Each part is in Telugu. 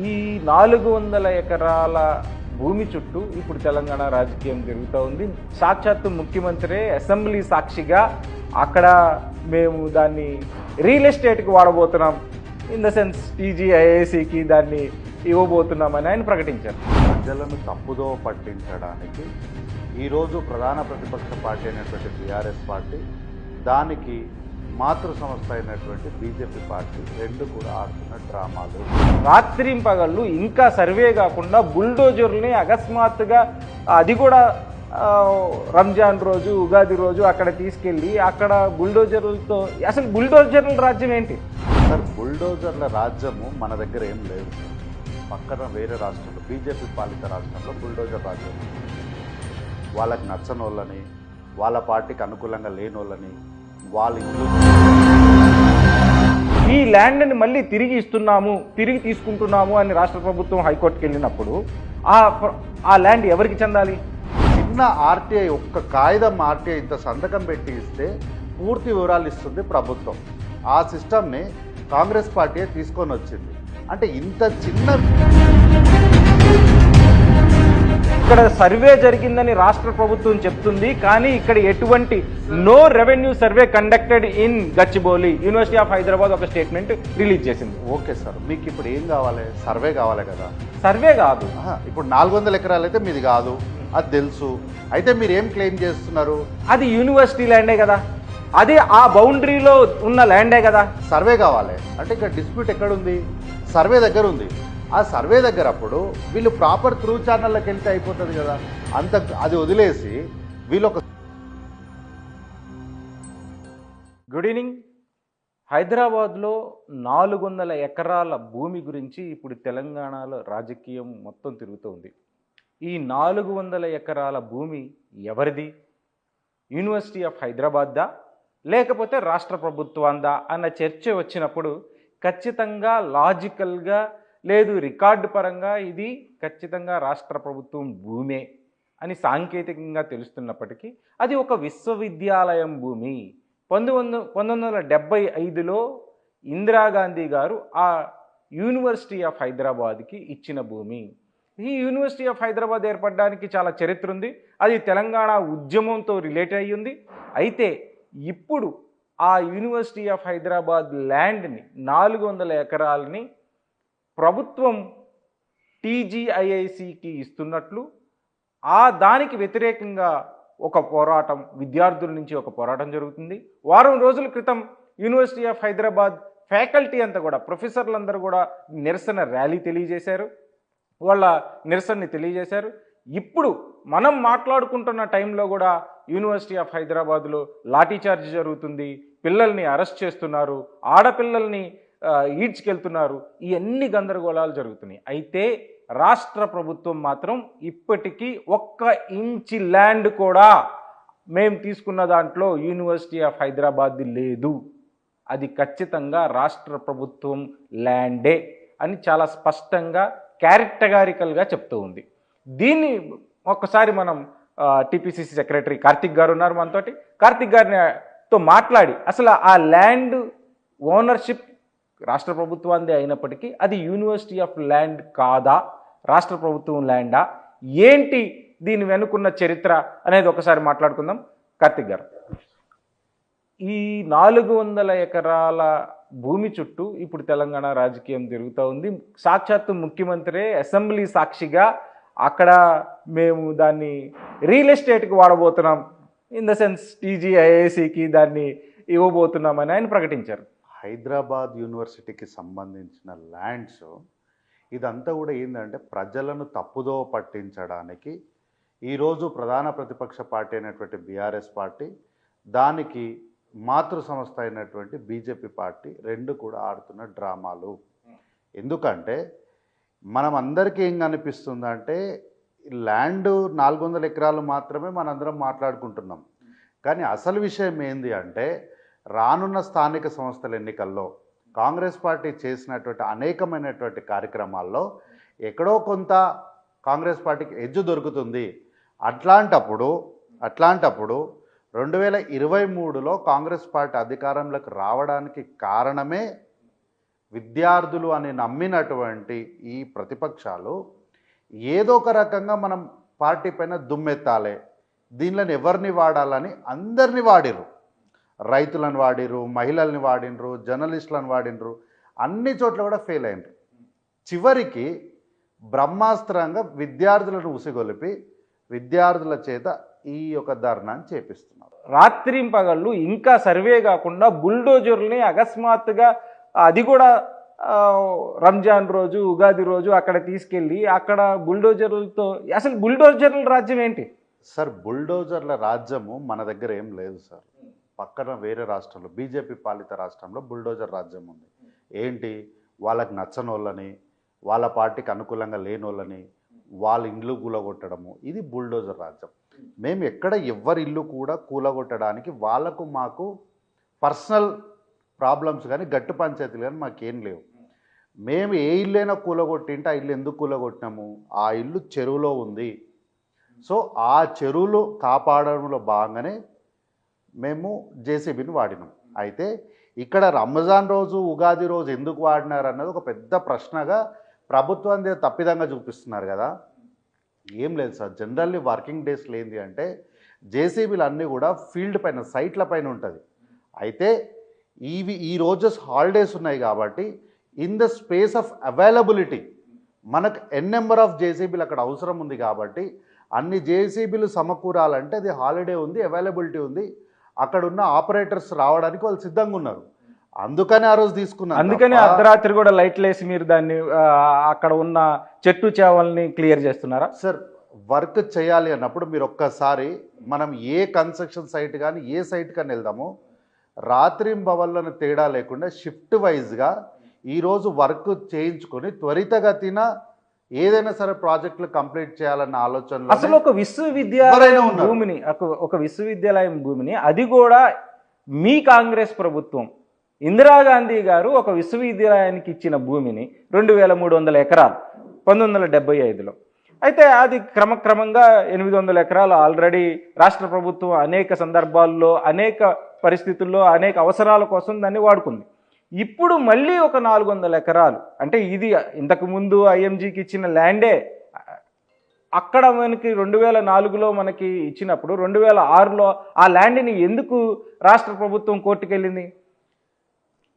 ఈ 400 ఎకరాల భూమి చుట్టూ ఇప్పుడు తెలంగాణ రాజకీయం జరుగుతూ ఉంది. సాక్షాత్తు ముఖ్యమంత్రి అసెంబ్లీ సాక్షిగా అక్కడ మేము దాన్ని రియల్ ఎస్టేట్కి వాడబోతున్నాం, ఇన్ ద సెన్స్ టీజీఐఏసీకి దాన్ని ఇవ్వబోతున్నామని ఆయన ప్రకటించారు. ప్రజలను తప్పుదో పట్టించడానికి ఈరోజు ప్రధాన ప్రతిపక్ష పార్టీ అయినటువంటి బీఆర్ఎస్ పార్టీ, దానికి మాతృ సంస్థ అయినటువంటి బీజేపీ పార్టీ రెండు కూడా ఆడుతున్న డ్రామాలు. రాత్రింపగళ్ళు ఇంకా సర్వే కాకుండా బుల్డోజర్ని అకస్మాత్తుగా అది కూడా రంజాన్ రోజు, ఉగాది రోజు అక్కడ తీసుకెళ్ళి అక్కడ బుల్డోజర్లతో, అసలు బుల్డోజర్ల రాజ్యం ఏంటి సార్? బుల్డోజర్ల రాజ్యము మన దగ్గర ఏం లేదు సార్. పక్కన వేరే రాష్ట్రంలో, బీజేపీ పాలిత రాష్ట్రంలో బుల్డోజర్ రాజ్యం. వాళ్ళకి నచ్చని వాళ్ళని, వాళ్ళ పార్టీకి అనుకూలంగా లేని వాళ్ళని వాళ్ళ ఇంట్లో ఈ ల్యాండ్ని మళ్ళీ తిరిగి ఇస్తున్నాము, తిరిగి తీసుకుంటున్నాము అని రాష్ట్ర ప్రభుత్వం హైకోర్టుకి వెళ్ళినప్పుడు ఆ ల్యాండ్ ఎవరికి చెందాలి? చిన్న ఆర్టీఐ, ఒక్క కాగితం ఆర్టీఐ ఇంత సంతకం పెట్టి ఇస్తే పూర్తి వివరాలు ఇస్తుంది ప్రభుత్వం. ఆ సిస్టమ్ని కాంగ్రెస్ పార్టీ తీసుకొని వచ్చింది. అంటే ఇంత చిన్న, ఇక్కడ సర్వే జరిగిందని రాష్ట్ర ప్రభుత్వం చెప్తుంది, కానీ ఇక్కడ ఎటువంటి no revenue survey conducted in Gachibowli. University of Hyderabad ఒక స్టేట్మెంట్ రిలీజ్ చేసింది. ఓకే సార్, మీకు ఇప్పుడు ఏం కావాలి? సర్వే కావాలి కదా? సర్వే కాదు, ఇప్పుడు 400 ఎకరాలు అయితే మీది కాదు, అది తెలుసు. అయితే మీరు ఏం క్లెయిమ్ చేస్తున్నారు? అది యూనివర్సిటీ ల్యాండే కదా, అది ఆ బౌండరీలో ఉన్న ల్యాండే కదా. సర్వే కావాలి అంటే ఇక్కడ డిస్ప్యూట్ ఎక్కడుంది? సర్వే దగ్గర ఉంది. ఆ సర్వే దగ్గర అప్పుడు వీళ్ళు ప్రాపర్ త్రూ ఛానల్లోకి వెళ్తే అయిపోతుంది కదా. అది వదిలేసి వీళ్ళు ఒక గుడ్ ఈవినింగ్. హైదరాబాద్లో 400 ఎకరాల భూమి గురించి ఇప్పుడు తెలంగాణలో రాజకీయం మొత్తం తిరుగుతుంది. ఈ 400 ఎకరాల భూమి ఎవరిది? యూనివర్సిటీ ఆఫ్ హైదరాబాద్దా లేకపోతే రాష్ట్ర ప్రభుత్వందా అన్న చర్చ వచ్చినప్పుడు ఖచ్చితంగా లాజికల్గా లేదు, రికార్డు పరంగా ఇది ఖచ్చితంగా రాష్ట్ర ప్రభుత్వం భూమే అని సాంకేతికంగా తెలుస్తున్నప్పటికీ అది ఒక విశ్వవిద్యాలయం భూమి. 1975లో ఇందిరాగాంధీ గారు ఆ యూనివర్సిటీ ఆఫ్ హైదరాబాద్కి ఇచ్చిన భూమి. ఈ యూనివర్సిటీ ఆఫ్ హైదరాబాద్ ఏర్పడడానికి చాలా చరిత్ర ఉంది. అది తెలంగాణ ఉద్యమంతో రిలేట్ అయ్యి ఉంది. అయితే ఇప్పుడు ఆ యూనివర్సిటీ ఆఫ్ హైదరాబాద్ ల్యాండ్ని 400 ఎకరాలని ప్రభుత్వం టీజీఐఐసికి ఇస్తున్నట్లు, దానికి వ్యతిరేకంగా ఒక పోరాటం, విద్యార్థుల నుంచి ఒక పోరాటం జరుగుతుంది. వారం రోజుల క్రితం యూనివర్సిటీ ఆఫ్ హైదరాబాద్ ఫ్యాకల్టీ అంతా కూడా, ప్రొఫెసర్లందరూ కూడా నిరసన ర్యాలీ తెలియజేశారు, వాళ్ళ నిరసనని తెలియజేశారు. ఇప్పుడు మనం మాట్లాడుకుంటున్న టైంలో కూడా యూనివర్సిటీ ఆఫ్ హైదరాబాద్లో లాఠీచార్జ్ జరుగుతుంది, పిల్లల్ని అరెస్ట్ చేస్తున్నారు, ఆడపిల్లల్ని ఈడ్చుకెళ్తున్నారు. ఇవన్నీ గందరగోళాలు జరుగుతున్నాయి. అయితే రాష్ట్ర ప్రభుత్వం మాత్రం ఇప్పటికీ 1 ఇంచ్ ల్యాండ్ కూడా మేము తీసుకున్న దాంట్లో యూనివర్సిటీ ఆఫ్ హైదరాబాద్ లేదు, అది ఖచ్చితంగా రాష్ట్ర ప్రభుత్వం ల్యాండే అని చాలా స్పష్టంగా క్యారెక్టరికల్గా చెప్తూ ఉంది. దీన్ని ఒక్కసారి మనం టీపీసీసీ సెక్రటరీ కార్తిక్ గారు ఉన్నారు మనతోటి, కార్తిక్ గారితో మాట్లాడి అసలు ఆ ల్యాండ్ ఓనర్షిప్ రాష్ట్ర ప్రభుత్వాన్ని అయినప్పటికీ అది యూనివర్సిటీ ఆఫ్ ల్యాండ్ కాదా, రాష్ట్ర ప్రభుత్వం ల్యాండా, ఏంటి దీని వెనుకున్న చరిత్ర అనేది ఒకసారి మాట్లాడుకుందాం. కార్తిక్ గారు, ఈ 400 ఎకరాల భూమి చుట్టూ ఇప్పుడు తెలంగాణ రాజకీయం జరుగుతూ ఉంది. సాక్షాత్తు ముఖ్యమంత్రి అసెంబ్లీ సాక్షిగా అక్కడ మేము దాన్ని రియల్ ఎస్టేట్కి వాడబోతున్నాం, ఇన్ ద సెన్స్ టీజీఐఏసీకి దాన్ని ఇవ్వబోతున్నామని ఆయన ప్రకటించారు. హైదరాబాద్ యూనివర్సిటీకి సంబంధించిన ల్యాండ్స్ ఇదంతా కూడా ఏంటంటే ప్రజలను తప్పుదో పట్టించడానికి ఈరోజు ప్రధాన ప్రతిపక్ష పార్టీ అయినటువంటి బీఆర్ఎస్ పార్టీ, దానికి మాతృ సంస్థ అయినటువంటి బీజేపీ పార్టీ రెండు కూడా ఆడుతున్న డ్రామాలు. ఎందుకంటే మనం అందరికీ ఏం కనిపిస్తుందంటే ల్యాండ్ 400 ఎకరాలు మాత్రమే మనందరం మాట్లాడుకుంటున్నాం. కానీ అసలు విషయం ఏంది అంటే రానున్న స్థానిక సంస్థల ఎన్నికల్లో కాంగ్రెస్ పార్టీ చేసినటువంటి అనేకమైనటువంటి కార్యక్రమాల్లో ఎక్కడో కొంత కాంగ్రెస్ పార్టీకి ఎడ్జ్ దొరుకుతుంది. అట్లాంటప్పుడు 2023లో కాంగ్రెస్ పార్టీ అధికారంలోకి రావడానికి కారణమే విద్యార్థులు అని నమ్మినటువంటి ఈ ప్రతిపక్షాలు ఏదో ఒక రకంగా మనం పార్టీ పైన దుమ్మెత్తాలి, దీనిలో ఎవరిని వాడాలని అందరిని వాడిరు. రైతులను వాడిరు, మహిళల్ని వాడినరు, జర్నలిస్టులను వాడినరు, అన్ని చోట్ల కూడా ఫెయిల్ అయినరు. చివరికి బ్రహ్మాస్త్రంగా విద్యార్థులను ఉసిగొలిపి విద్యార్థుల చేత ఈ యొక్క ధర్నాన్ని చేపిస్తున్నారు. రాత్రింపగళ్ళు ఇంకా సర్వే కాకుండా బుల్డోజర్ని అకస్మాత్తుగా అది కూడా రంజాన్ రోజు ఉగాది రోజు అక్కడ తీసుకెళ్ళి అక్కడ బుల్డోజర్లతో, అసలు బుల్డోజర్ల రాజ్యం ఏంటి సార్? బుల్డోజర్ల రాజ్యము మన దగ్గర ఏం లేదు సార్. పక్కన వేరే రాష్ట్రంలో, బీజేపీ పాలిత రాష్ట్రంలో బుల్డోజర్ రాజ్యం ఉంది. ఏంటి, వాళ్ళకి నచ్చని వాళ్ళని, వాళ్ళ పార్టీకి అనుకూలంగా లేని వాళ్ళని వాళ్ళ ఇండ్లు కూలగొట్టడము, ఇది బుల్డోజర్ రాజ్యం. మేము ఎక్కడ ఎవరి ఇల్లు కూడా కూలగొట్టడానికి వాళ్ళకు మాకు పర్సనల్ ప్రాబ్లమ్స్ కానీ గట్టు పంచాయతీలు కానీ మాకేం లేవు. మేము ఏ ఇల్లైనా కూలగొట్టింటే ఆ ఇల్లు ఎందుకు కూలగొట్టినాము, ఆ ఇల్లు చెరువులో ఉంది. సో ఆ చెరువులు కాపాడడంలో భాగంగానే మేము జేసీబీని వాడినాం. అయితే ఇక్కడ రంజాన్ రోజు ఉగాది రోజు ఎందుకు వాడినారు అన్నది ఒక పెద్ద ప్రశ్నగా ప్రభుత్వం తప్పిదంగా చూపిస్తున్నారు కదా. ఏం లేదు సార్, జనరల్లీ వర్కింగ్ డేస్లో ఏంటి అంటే జేసీబీలు అన్నీ కూడా ఫీల్డ్ పైన, సైట్ల పైన ఉంటుంది. అయితే ఈ రోజెస్ హాలిడేస్ ఉన్నాయి కాబట్టి in the space of availability మనకు నెంబర్ ఆఫ్ జేసీబీలు అక్కడ అవసరం ఉంది కాబట్టి అన్ని జేసీబీలు సమకూరాలంటే అది హాలిడే ఉంది, అవైలబిలిటీ ఉంది, అక్కడ ఉన్న ఆపరేటర్స్ రావడానికి వాళ్ళు సిద్ధంగా ఉన్నారు. అందుకని ఆ రోజు తీసుకున్నారు. అందుకని అర్ధరాత్రి కూడా లైట్లు వేసి మీరు దాన్ని అక్కడ ఉన్న చెట్టు చేవల్ని క్లియర్ చేస్తున్నారా సార్? వర్క్ చేయాలి అన్నప్పుడు మీరు ఒక్కసారి మనం ఏ కన్స్ట్రక్షన్ సైట్ కానీ ఏ సైట్ కానీ వెళ్దామో రాత్రింబవళ్ళను తేడా లేకుండా షిఫ్ట్ వైజ్గా ఈరోజు వర్క్ చేయించుకొని త్వరితగతిన ఏదైనా సరే ప్రాజెక్టులు కంప్లీట్ చేయాలన్న ఆలోచన. అసలు ఒక విశ్వవిద్యాలయం భూమిని, ఒక విశ్వవిద్యాలయం భూమిని, అది కూడా మీ కాంగ్రెస్ ప్రభుత్వం ఇందిరాగాంధీ గారు ఒక విశ్వవిద్యాలయానికి ఇచ్చిన భూమిని 2300 ఎకరాలు 1975లో, అయితే అది క్రమక్రమంగా 800 ఎకరాలు ఆల్రెడీ రాష్ట్ర ప్రభుత్వం అనేక సందర్భాల్లో, అనేక పరిస్థితుల్లో, అనేక అవసరాల కోసం దాన్ని వాడుకుంది. ఇప్పుడు మళ్ళీ ఒక 400 ఎకరాలు, అంటే ఇది ఇంతకుముందు ఐఎంజీకి ఇచ్చిన ల్యాండే. అక్కడ మనకి 2004లో మనకి ఇచ్చినప్పుడు 2006లో ఆ ల్యాండ్ని ఎందుకు రాష్ట్ర ప్రభుత్వం కోర్టుకెళ్ళింది?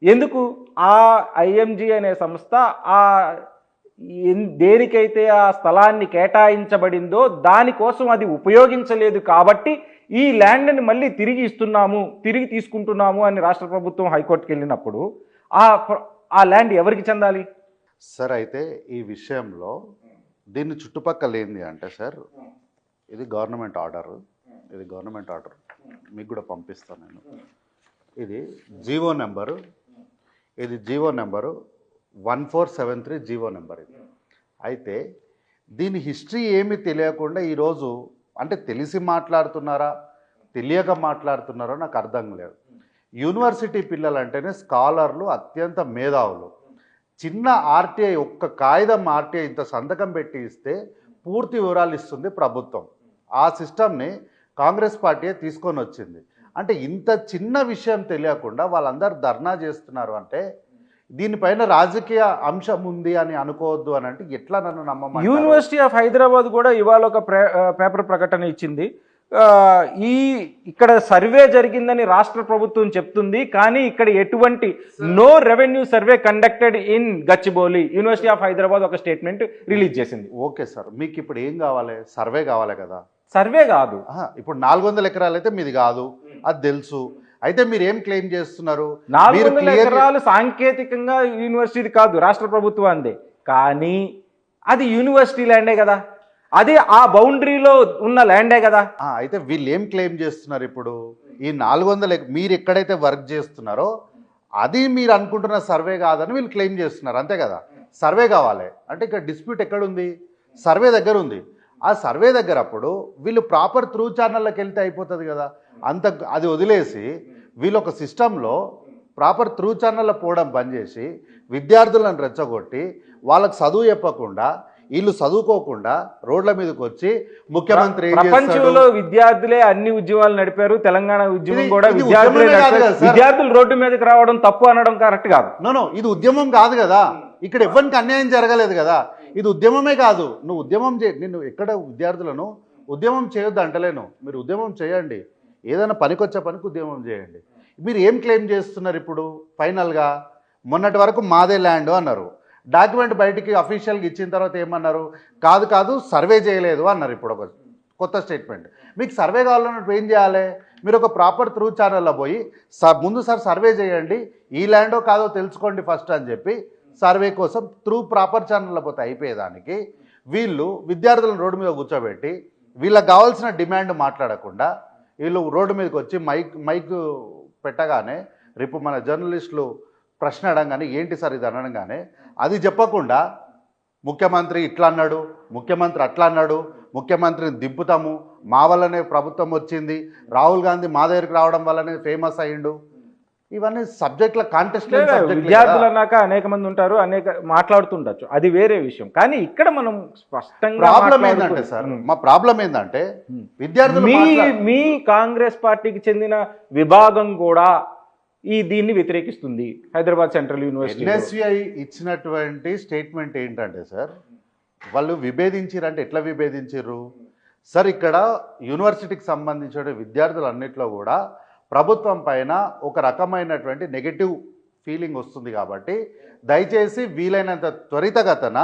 ఎందుకు ఆ ఐఎంజీ అనే సంస్థ ఆ దేనికైతే ఆ స్థలాన్ని కేటాయించబడిందో దానికోసం అది ఉపయోగించలేదు కాబట్టి ఈ ల్యాండ్ని మళ్ళీ తిరిగి ఇస్తున్నాము, తిరిగి తీసుకుంటున్నాము అని రాష్ట్ర ప్రభుత్వం హైకోర్టుకి వెళ్ళినప్పుడు ఆ ల్యాండ్ ఎవరికి చెందాలి? సార్ అయితే ఈ విషయంలో దీన్ని చుట్టుపక్కల ఏంది అంటే సార్, ఇది గవర్నమెంట్ ఆర్డర్, మీకు కూడా పంపిస్తాను నేను. ఇది జీవో నెంబరు 1473 జీవో నెంబర్ ఇది. అయితే దీని హిస్టరీ ఏమీ తెలియకుండా ఈరోజు, అంటే తెలిసి మాట్లాడుతున్నారా తెలియక మాట్లాడుతున్నారో నాకు అర్థం లేదు. యూనివర్సిటీ పిల్లలు అంటేనే స్కాలర్లు, అత్యంత మేధావులు. చిన్న ఆర్టీఐ, ఒక్క కాగితం ఆర్టీఐ ఇంత సంతకం పెట్టి ఇస్తే పూర్తి వివరాలు ఇస్తుంది ప్రభుత్వం. ఆ సిస్టమ్ని కాంగ్రెస్ పార్టీ తీసుకొని వచ్చింది. అంటే ఇంత చిన్న విషయం తెలియకుండా వాళ్ళందరూ ధర్నా చేస్తున్నారు అంటే దీనిపైన రాజకీయ అంశం ఉంది అని అనుకోవద్దు అని అంటే ఎట్లా నన్ను నమ్మమంటారు? యూనివర్సిటీ ఆఫ్ హైదరాబాద్ కూడా ఇవాళ ఒక పేపర్ ప్రకటన ఇచ్చింది. ఇక్కడ సర్వే జరిగిందని రాష్ట్ర ప్రభుత్వం చెప్తుంది, కానీ ఇక్కడ ఎటువంటి no revenue survey conducted in Gachibowli. University of Hyderabad ఒక స్టేట్మెంట్ రిలీజ్ చేసింది. ఓకే సార్, మీకు ఇప్పుడు ఏం కావాలి? సర్వే కావాలి కదా. సర్వే కాదు, ఇప్పుడు 400 ఎకరాలు అయితే మీది కాదు, అది తెలుసు. అయితే మీరు ఏం క్లెయిమ్ చేస్తున్నారు? 400 ఎకరాలు సాంకేతికంగా యూనివర్సిటీ కాదు, రాష్ట్ర ప్రభుత్వాన్ని, కానీ అది యూనివర్సిటీ ల్యాండే కదా, అది ఆ బౌండరీలో ఉన్న ల్యాండే కదా. అయితే వీళ్ళు ఏం క్లెయిమ్ చేస్తున్నారు? ఇప్పుడు ఈ 400 మీరు ఎక్కడైతే వర్క్ చేస్తున్నారో అది మీరు అనుకుంటున్న సర్వే కాదని వీళ్ళు క్లెయిమ్ చేస్తున్నారు, అంతే కదా. సర్వే కావాలి అంటే ఇక్కడ డిస్ప్యూట్ ఎక్కడుంది? సర్వే దగ్గర ఉంది. ఆ సర్వే దగ్గర అప్పుడు వీళ్ళు ప్రాపర్ త్రూ ఛానల్లోకి వెళ్తే అయిపోతుంది కదా. అది వదిలేసి వీళ్ళు ఒక సిస్టంలో ప్రాపర్ త్రూ ఛానల్లో పోవడం బంద్ చేసి విద్యార్థులను రెచ్చగొట్టి వాళ్ళకు చదువు చెప్పకుండా వీళ్ళు చదువుకోకుండా రోడ్ల మీదకి వచ్చి ముఖ్యమంత్రి ఏం చేస్తాడు? ప్రపంచంలో విద్యార్థులే అన్ని ఉద్యమాలు నడిపారు. తెలంగాణ ఉద్యమం కూడా ఇది విద్యార్థులే ఉద్యమమే కాదు నడిపారు. కదా సార్. విద్యార్థులు రోడ్డు మీదకి రావడం తప్పు అనడం కరెక్ట్ కాదు. నో ఇది ఉద్యమం కాదు కదా. ఇక్కడ ఎవరికి అన్యాయం జరగలేదు కదా. ఇది ఉద్యమమే కాదు. నువ్వు ఉద్యమం నేను ఎక్కడ విద్యార్థులను ఉద్యమం చేయొద్దు అంటలేను. మీరు ఉద్యమం చేయండి, ఏదైనా పనికొచ్చే పనికి ఉద్యమం చేయండి. మీరు ఏం క్లెయిమ్ చేస్తున్నారు ఇప్పుడు? ఫైనల్గా మొన్నటి వరకు మాదే ల్యాండ్ అన్నారు. డాక్యుమెంట్ బయటికి అఫీషియల్గా ఇచ్చిన తర్వాత ఏమన్నారు? కాదు సర్వే చేయలేదు అన్నారు. ఇప్పుడు ఒక కొత్త స్టేట్మెంట్. మీకు సర్వే కావాలన్నట్టు ఏం చేయాలి? మీరు ఒక ప్రాపర్ త్రూ ఛానల్లో పోయి ముందు సార్ సర్వే చేయండి, ఈ ల్యాండో కాదో తెలుసుకోండి ఫస్ట్ అని చెప్పి సర్వే కోసం త్రూ ప్రాపర్ ఛానల్లో పోతే అయిపోయేదానికి వీళ్ళు విద్యార్థులను రోడ్డు మీద కూర్చోబెట్టి వీళ్ళకి కావాల్సిన డిమాండ్ మాట్లాడకుండా వీళ్ళు రోడ్డు మీదకి వచ్చి మైక్ పెట్టగానే రేపు మన జర్నలిస్టులు ప్రశ్న అడగానే ఏంటి సార్ ఇది అనగానే అది చెప్పకుండా ముఖ్యమంత్రి ఇట్లా అన్నాడు, ముఖ్యమంత్రి అట్లా అన్నాడు, ముఖ్యమంత్రిని దింపుతాము, మా వల్లనే ప్రభుత్వం వచ్చింది, రాహుల్ గాంధీ మా దగ్గరికి రావడం వల్లనే ఫేమస్ అయ్యిండు. ఇవన్నీ సబ్జెక్టుల కాంటెస్ట్. విద్యార్థులు అన్నాక అనేక మంది ఉంటారు, అనేక మాట్లాడుతుండొచ్చు, అది వేరే విషయం. కానీ ఇక్కడ మనం స్పష్టంగా ప్రాబ్లం ఏంటంటే సార్, మా ప్రాబ్లం ఏంటంటే విద్యార్థులు మీ కాంగ్రెస్ పార్టీకి చెందిన విభాగం కూడా దీన్ని వ్యతిరేకిస్తుంది. హైదరాబాద్ సెంట్రల్ యూనివర్సిటీ ఎన్ఎస్యుఐ ఇచ్చినటువంటి స్టేట్మెంట్ ఏంటంటే సార్, వాళ్ళు విభేదించారంటే ఎట్లా విభేదించారు సార్? ఇక్కడ యూనివర్సిటీకి సంబంధించిన విద్యార్థులన్నింటిలో కూడా ప్రభుత్వం పైన ఒక రకమైనటువంటి నెగటివ్ ఫీలింగ్ వస్తుంది. కాబట్టి దయచేసి వీలైనంత త్వరితగతన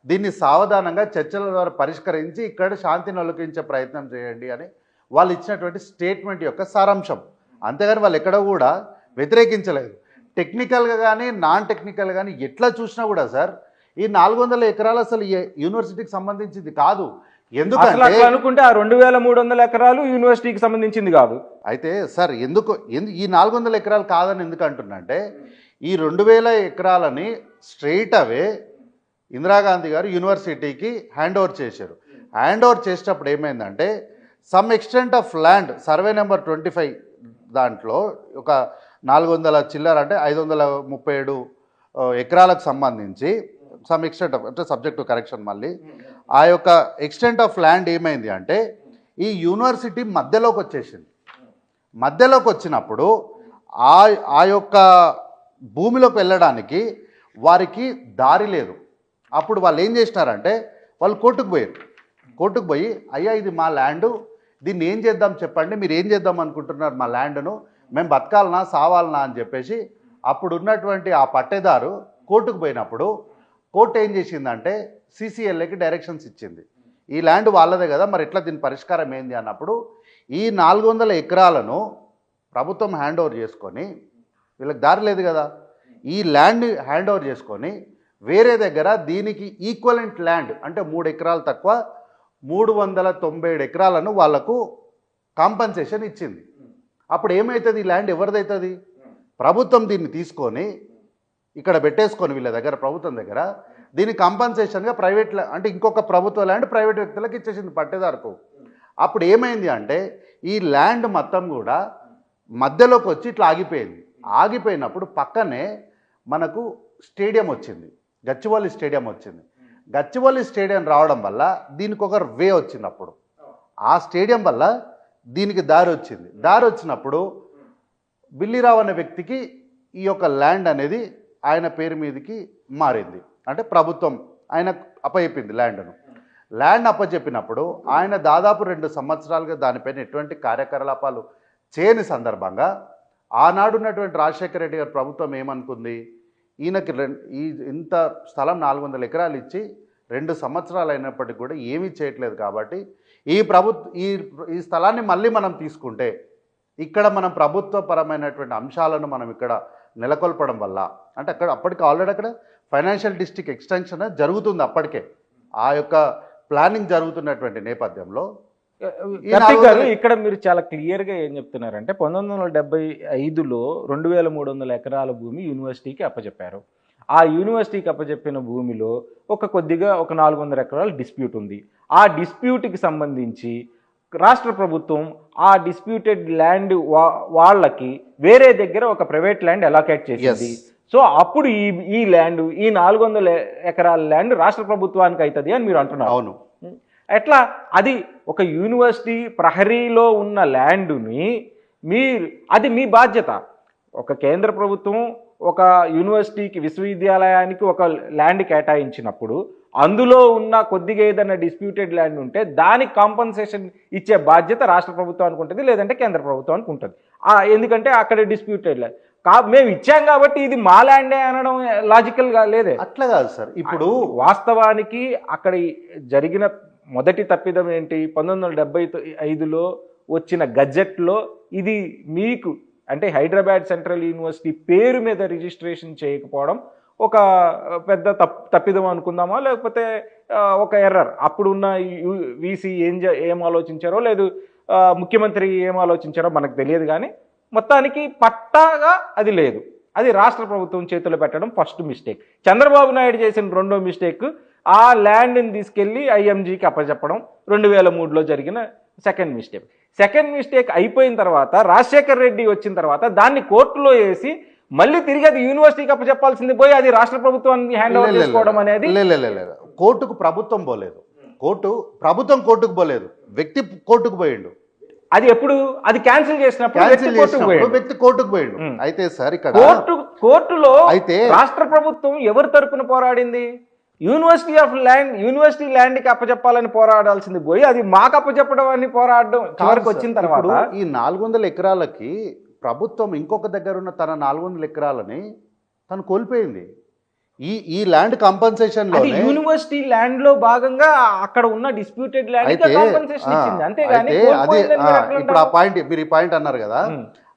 దీన్ని సావధానంగా చర్చల ద్వారా పరిష్కరించి ఇక్కడ శాంతిని నెలకొల్పే ప్రయత్నం చేయండి అని వాళ్ళు ఇచ్చినటువంటి స్టేట్మెంట్ యొక్క సారాంశం. అంతేగాని వాళ్ళు ఎక్కడ కూడా వ్యతిరేకించలేదు. టెక్నికల్గా కానీ నాన్ టెక్నికల్ కానీ ఎట్లా చూసినా కూడా సార్ ఈ 400 ఎకరాలు అసలు యూనివర్సిటీకి సంబంధించింది కాదు. ఎందుకంటే అనుకుంటే ఆ 2300 ఎకరాలు యూనివర్సిటీకి సంబంధించింది కాదు. అయితే సార్ ఈ 400 ఎకరాలు కాదని ఎందుకు అంటున్నా అంటే ఈ 2000 ఎకరాలని స్ట్రెయిట్ అవే ఇందిరాగాంధీ గారు యూనివర్సిటీకి హ్యాండ్ ఓవర్ చేశారు. హ్యాండ్ ఓవర్ చేసేటప్పుడు ఏమైందంటే some extent of land survey number 25 దాంట్లో ఒక 400 చిల్లర అంటే 537 ఎకరాలకు సంబంధించి సమ్ ఎక్స్టెంట్ ఆఫ్ అంటే సబ్జెక్ట్ టు కరెక్షన్ మళ్ళీ ఆ యొక్క ఎక్స్టెంట్ ఆఫ్ ల్యాండ్ ఏమైంది అంటే ఈ యూనివర్సిటీ మధ్యలోకి వచ్చేసింది. మధ్యలోకి వచ్చినప్పుడు ఆ యొక్క భూమిలోకి వెళ్ళడానికి వారికి దారి లేదు. అప్పుడు వాళ్ళు ఏం చేసినారంటే వాళ్ళు కోర్టుకు పోయారు. కోర్టుకు పోయి అయ్యా ఇది మా ల్యాండు, దీన్ని ఏం చేద్దాం చెప్పండి, మీరు ఏం చేద్దాం అనుకుంటున్నారు మా ల్యాండ్ను, మేము బతకాలనా సావాలనా అని చెప్పేసి అప్పుడు ఉన్నటువంటి ఆ పట్టేదారు కోర్టుకు పోయినప్పుడు కోర్టు ఏం చేసిందంటే సిసిఎల్ఏకి డైరెక్షన్స్ ఇచ్చింది. ఈ ల్యాండ్ వాళ్ళదే కదా, మరి ఎట్లా దీని పరిష్కారం ఏంది అన్నప్పుడు ఈ 400 ఎకరాలను ప్రభుత్వం హ్యాండ్ ఓవర్ చేసుకొని వీళ్ళకి దారి లేదు కదా, ఈ ల్యాండ్ని హ్యాండ్ ఓవర్ చేసుకొని వేరే దగ్గర దీనికి ఈక్వలెంట్ ల్యాండ్ అంటే 3 ఎకరాలు తక్కువ 397 ఎకరాలను వాళ్లకు కాంపన్సేషన్ ఇచ్చింది. అప్పుడు ఏమవుతుంది? ఈ ల్యాండ్ ఎవరిదవుతుంది? ప్రభుత్వం దీన్ని తీసుకొని ఇక్కడ పెట్టేసుకొని వీళ్ళ దగ్గర ప్రభుత్వం దగ్గర దీని కాంపన్సేషన్గా ప్రైవేట్ అంటే ఇంకొక ప్రభుత్వ ల్యాండ్ ప్రైవేట్ వ్యక్తులకు ఇచ్చేసింది పట్టేదారుకు. అప్పుడు ఏమైంది అంటే ఈ ల్యాండ్ మొత్తం కూడా మధ్యలోకి వచ్చి ఇట్లా ఆగిపోయింది. ఆగిపోయినప్పుడు పక్కనే మనకు స్టేడియం వచ్చింది, గచ్చిబౌలి స్టేడియం వచ్చింది. గచ్చిబౌలి స్టేడియం రావడం వల్ల దీనికి ఒక వే వచ్చింది. అప్పుడు ఆ స్టేడియం వల్ల దీనికి దారి వచ్చింది. దారి వచ్చినప్పుడు బిల్లిరావు అనే వ్యక్తికి ఈ యొక్క ల్యాండ్ అనేది ఆయన పేరు మీదకి మారింది. అంటే ప్రభుత్వం ఆయన అప్పచెప్పింది ల్యాండ్ను. ల్యాండ్ అప్పచెప్పినప్పుడు ఆయన దాదాపు 2 సంవత్సరాలుగా దానిపైన ఎటువంటి కార్యకలాపాలు చేయని సందర్భంగా ఆనాడు ఉన్నటువంటి రాజశేఖర రెడ్డి గారి ప్రభుత్వం ఏమనుకుంది, ఈయనకి ఇంత స్థలం 400 ఎకరాలు ఇచ్చి 2 సంవత్సరాలు అయినప్పటికీ కూడా ఏమీ చేయట్లేదు కాబట్టి ఈ స్థలాన్ని మళ్ళీ మనం తీసుకుంటే ఇక్కడ మనం ప్రభుత్వపరమైనటువంటి అంశాలను మనం ఇక్కడ నెలకొల్పడం వల్ల అంటే అప్పటికి ఆల్రెడీ అక్కడ ఫైనాన్షియల్ డిస్ట్రిక్ట్ ఎక్స్టెన్షన్ జరుగుతుంది. అప్పటికే ఆ యొక్క ప్లానింగ్ జరుగుతున్నటువంటి నేపథ్యంలో ఇక్కడ మీరు చాలా క్లియర్గా ఏం చెప్తున్నారంటే 1975లో 2300 ఎకరాల భూమి యూనివర్సిటీకి అప్పచెప్పారు. ఆ యూనివర్సిటీకి అప్పచెప్పిన భూమిలో కొద్దిగా 400 ఎకరాల డిస్ప్యూట్ ఉంది. ఆ డిస్ప్యూట్కి సంబంధించి రాష్ట్ర ప్రభుత్వం ఆ డిస్ప్యూటెడ్ ల్యాండ్ వాళ్ళకి వేరే దగ్గర ఒక ప్రైవేట్ ల్యాండ్ అలాకేట్ చేసింది. సో అప్పుడు ఈ ల్యాండ్, ఈ 400 ఎకరాల ల్యాండ్ రాష్ట్ర ప్రభుత్వానికి అవుతుంది అని మీరు అంటున్నారు. అవును. ఎట్లా? అది ఒక యూనివర్సిటీ ప్రహరీలో ఉన్న ల్యాండ్ని అది మీ బాధ్యత. ఒక కేంద్ర ప్రభుత్వం ఒక యూనివర్సిటీకి, విశ్వవిద్యాలయానికి ఒక ల్యాండ్ కేటాయించినప్పుడు అందులో ఉన్న కొద్దిగా ఏదైనా డిస్ప్యూటెడ్ ల్యాండ్ ఉంటే దానికి కాంపన్సేషన్ ఇచ్చే బాధ్యత రాష్ట్ర ప్రభుత్వానికి ఉంటుంది, లేదంటే కేంద్ర ప్రభుత్వానికి ఉంటుంది. ఎందుకంటే అక్కడ డిస్ప్యూటెడ్ ల్యాండ్ మేము ఇచ్చాం కాబట్టి ఇది మా ల్యాండే అనడం లాజికల్గా లేదే. అట్లా కాదు సార్. ఇప్పుడు వాస్తవానికి అక్కడ జరిగిన మొదటి తప్పిదం ఏంటి? 1975లో వచ్చిన గజెట్లో ఇది మీకు అంటే హైదరాబాద్ సెంట్రల్ యూనివర్సిటీ పేరు మీద రిజిస్ట్రేషన్ చేయకపోవడం ఒక పెద్ద తప్పిదం అనుకుందామా, లేకపోతే ఒక ఎర్రర్. అప్పుడున్న వీసీ ఏం ఆలోచించారో, లేదు ముఖ్యమంత్రి ఏం ఆలోచించారో మనకు తెలియదు, కానీ మొత్తానికి పట్టాగా అది లేదు. అది రాష్ట్ర ప్రభుత్వం చేతిలో పెట్టడం ఫస్ట్ మిస్టేక్. చంద్రబాబు నాయుడు చేసిన రెండో మిస్టేక్ ఆ ల్యాండ్ని తీసుకెళ్ళి ఐఎంజీకి అప్పచెప్పడం 2003లో జరిగిన సెకండ్ మిస్టేక్ అయిపోయిన తర్వాత రాజశేఖర్ రెడ్డి వచ్చిన తర్వాత దాన్ని కోర్టులో వేసి మళ్ళీ తిరిగి అది యూనివర్సిటీకి అప్పచెప్పాల్సింది పోయి అది రాష్ట్ర ప్రభుత్వాన్ని హ్యాండ్ ఓవర్ చేసుకోవడం అనేది. కోర్టుకు ప్రభుత్వం పోలేదు, ప్రభుత్వం కోర్టుకు పోలేదు, వ్యక్తి కోర్టుకు పోయిండు. అది ఎప్పుడు? అది క్యాన్సిల్ చేసినప్పుడు వ్యక్తి కోర్టుకు పోయిండు. అయితే సార్ ఇక్కడ కోర్టులో అయితే రాష్ట్ర ప్రభుత్వం ఎవరి తరపున పోరాడింది? యూనివర్సిటీ ల్యాండ్కి అప్పచెప్పాలని పోరాడాల్సింది పోయి అది మాకు అప్పచెప్పడం అని పోరాడడం చివరికి వచ్చిన తర్వాత ఈ 400 ఎకరాలకి ప్రభుత్వం ఇంకొక దగ్గర ఉన్న తన 400 ఎకరాలని తను కోల్పోయింది. ఈ ల్యాండ్ కంపన్సేషన్ లో యూనివర్సిటీ ల్యాండ్ లో భాగంగా అక్కడ ఉన్న డిస్ప్యూటెడ్ ల్యాండ్ కంపన్సేషన్ ఇచ్చింది, అంతేగాని ఇప్పుడు ఆ పాయింట్ మీరు ఈ పాయింట్ అన్నారు కదా.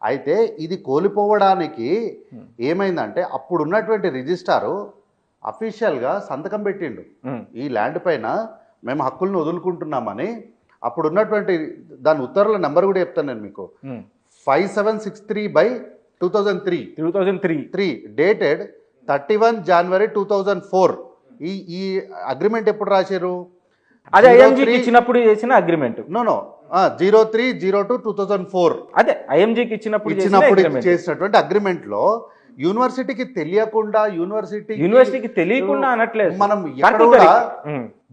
అయితే ఇది కోల్పోవడానికి ఏమైందంటే అప్పుడు ఉన్నటువంటి రిజిస్ట్రారు అఫీషియల్గా సంతకం పెట్టిండు, ఈ ల్యాండ్ పైన మేము హక్కులను వదులుకుంటున్నామని. అప్పుడు ఉన్నటువంటి దాని ఉత్తర్వుల నెంబర్ కూడా చెప్తాను నేను మీకు. 5763/2003 డేటెడ్ 31 జనవరి 2004. ఈ అగ్రిమెంట్ ఎప్పుడు రాశారు? అదే ఐఎంజీకి ఇచ్చినప్పుడు చేసిన అగ్రిమెంట్. నో 03/02/2004 అదే ఐఎంజీకి ఇచ్చినప్పుడు చేసినటువంటి అగ్రిమెంట్ లో యూనివర్సిటీకి తెలియకుండా యూనివర్సిటీకి తెలియకుండా అనట్లేదు, మనం ఎక్కడ కూడా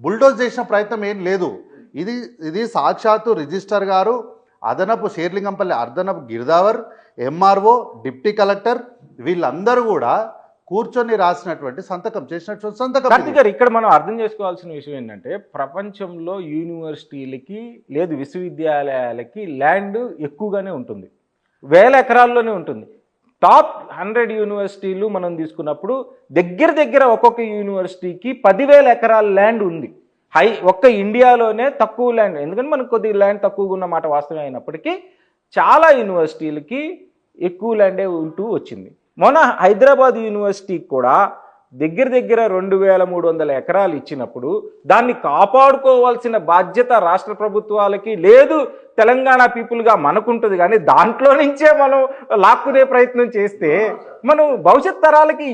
బుల్డోజ్ చేసిన ప్రయత్నం ఏం లేదు. ఇది సాక్షాత్తు రిజిస్టర్ గారు, అదనపు షేర్లింగంపల్లి అదనపు గిరిదావర్, ఎంఆర్ఓ, డిప్టీ కలెక్టర్ వీళ్ళందరూ కూడా కూర్చొని రాసినటువంటి చేసినటువంటి సంతకం. ఇక్కడ మనం అర్థం చేసుకోవాల్సిన విషయం ఏంటంటే ప్రపంచంలో యూనివర్సిటీలకి లేదు విశ్వవిద్యాలయాలకి ల్యాండ్ ఎక్కువగానే ఉంటుంది, 1000 ఎకరాల్లోనే ఉంటుంది. టాప్ 100 యూనివర్సిటీలు మనం తీసుకున్నప్పుడు దగ్గర ఒక్కొక్క యూనివర్సిటీకి 10,000 ఎకరాల ల్యాండ్ ఉంది. ఒక్క ఇండియాలోనే తక్కువ ల్యాండ్, ఎందుకంటే మనకు కొద్దిగా ల్యాండ్ తక్కువగా ఉన్న మాట వాస్తవం అయినప్పటికీ చాలా యూనివర్సిటీలకి ఎక్కువ ల్యాండే ఉంటూ వచ్చింది. మొన్న హైదరాబాద్ యూనివర్సిటీకి కూడా దగ్గర 2,300 ఎకరాలు ఇచ్చినప్పుడు దాన్ని కాపాడుకోవాల్సిన బాధ్యత రాష్ట్ట్ర ప్రభుత్వాలకి లేదు, తెలంగాణ పీపుల్గా మనకుంటుంది. కానీ దాంట్లో నుంచే మనం లాక్కునే ప్రయత్నం చేస్తే మనం భవిష్యత్ తరాలకి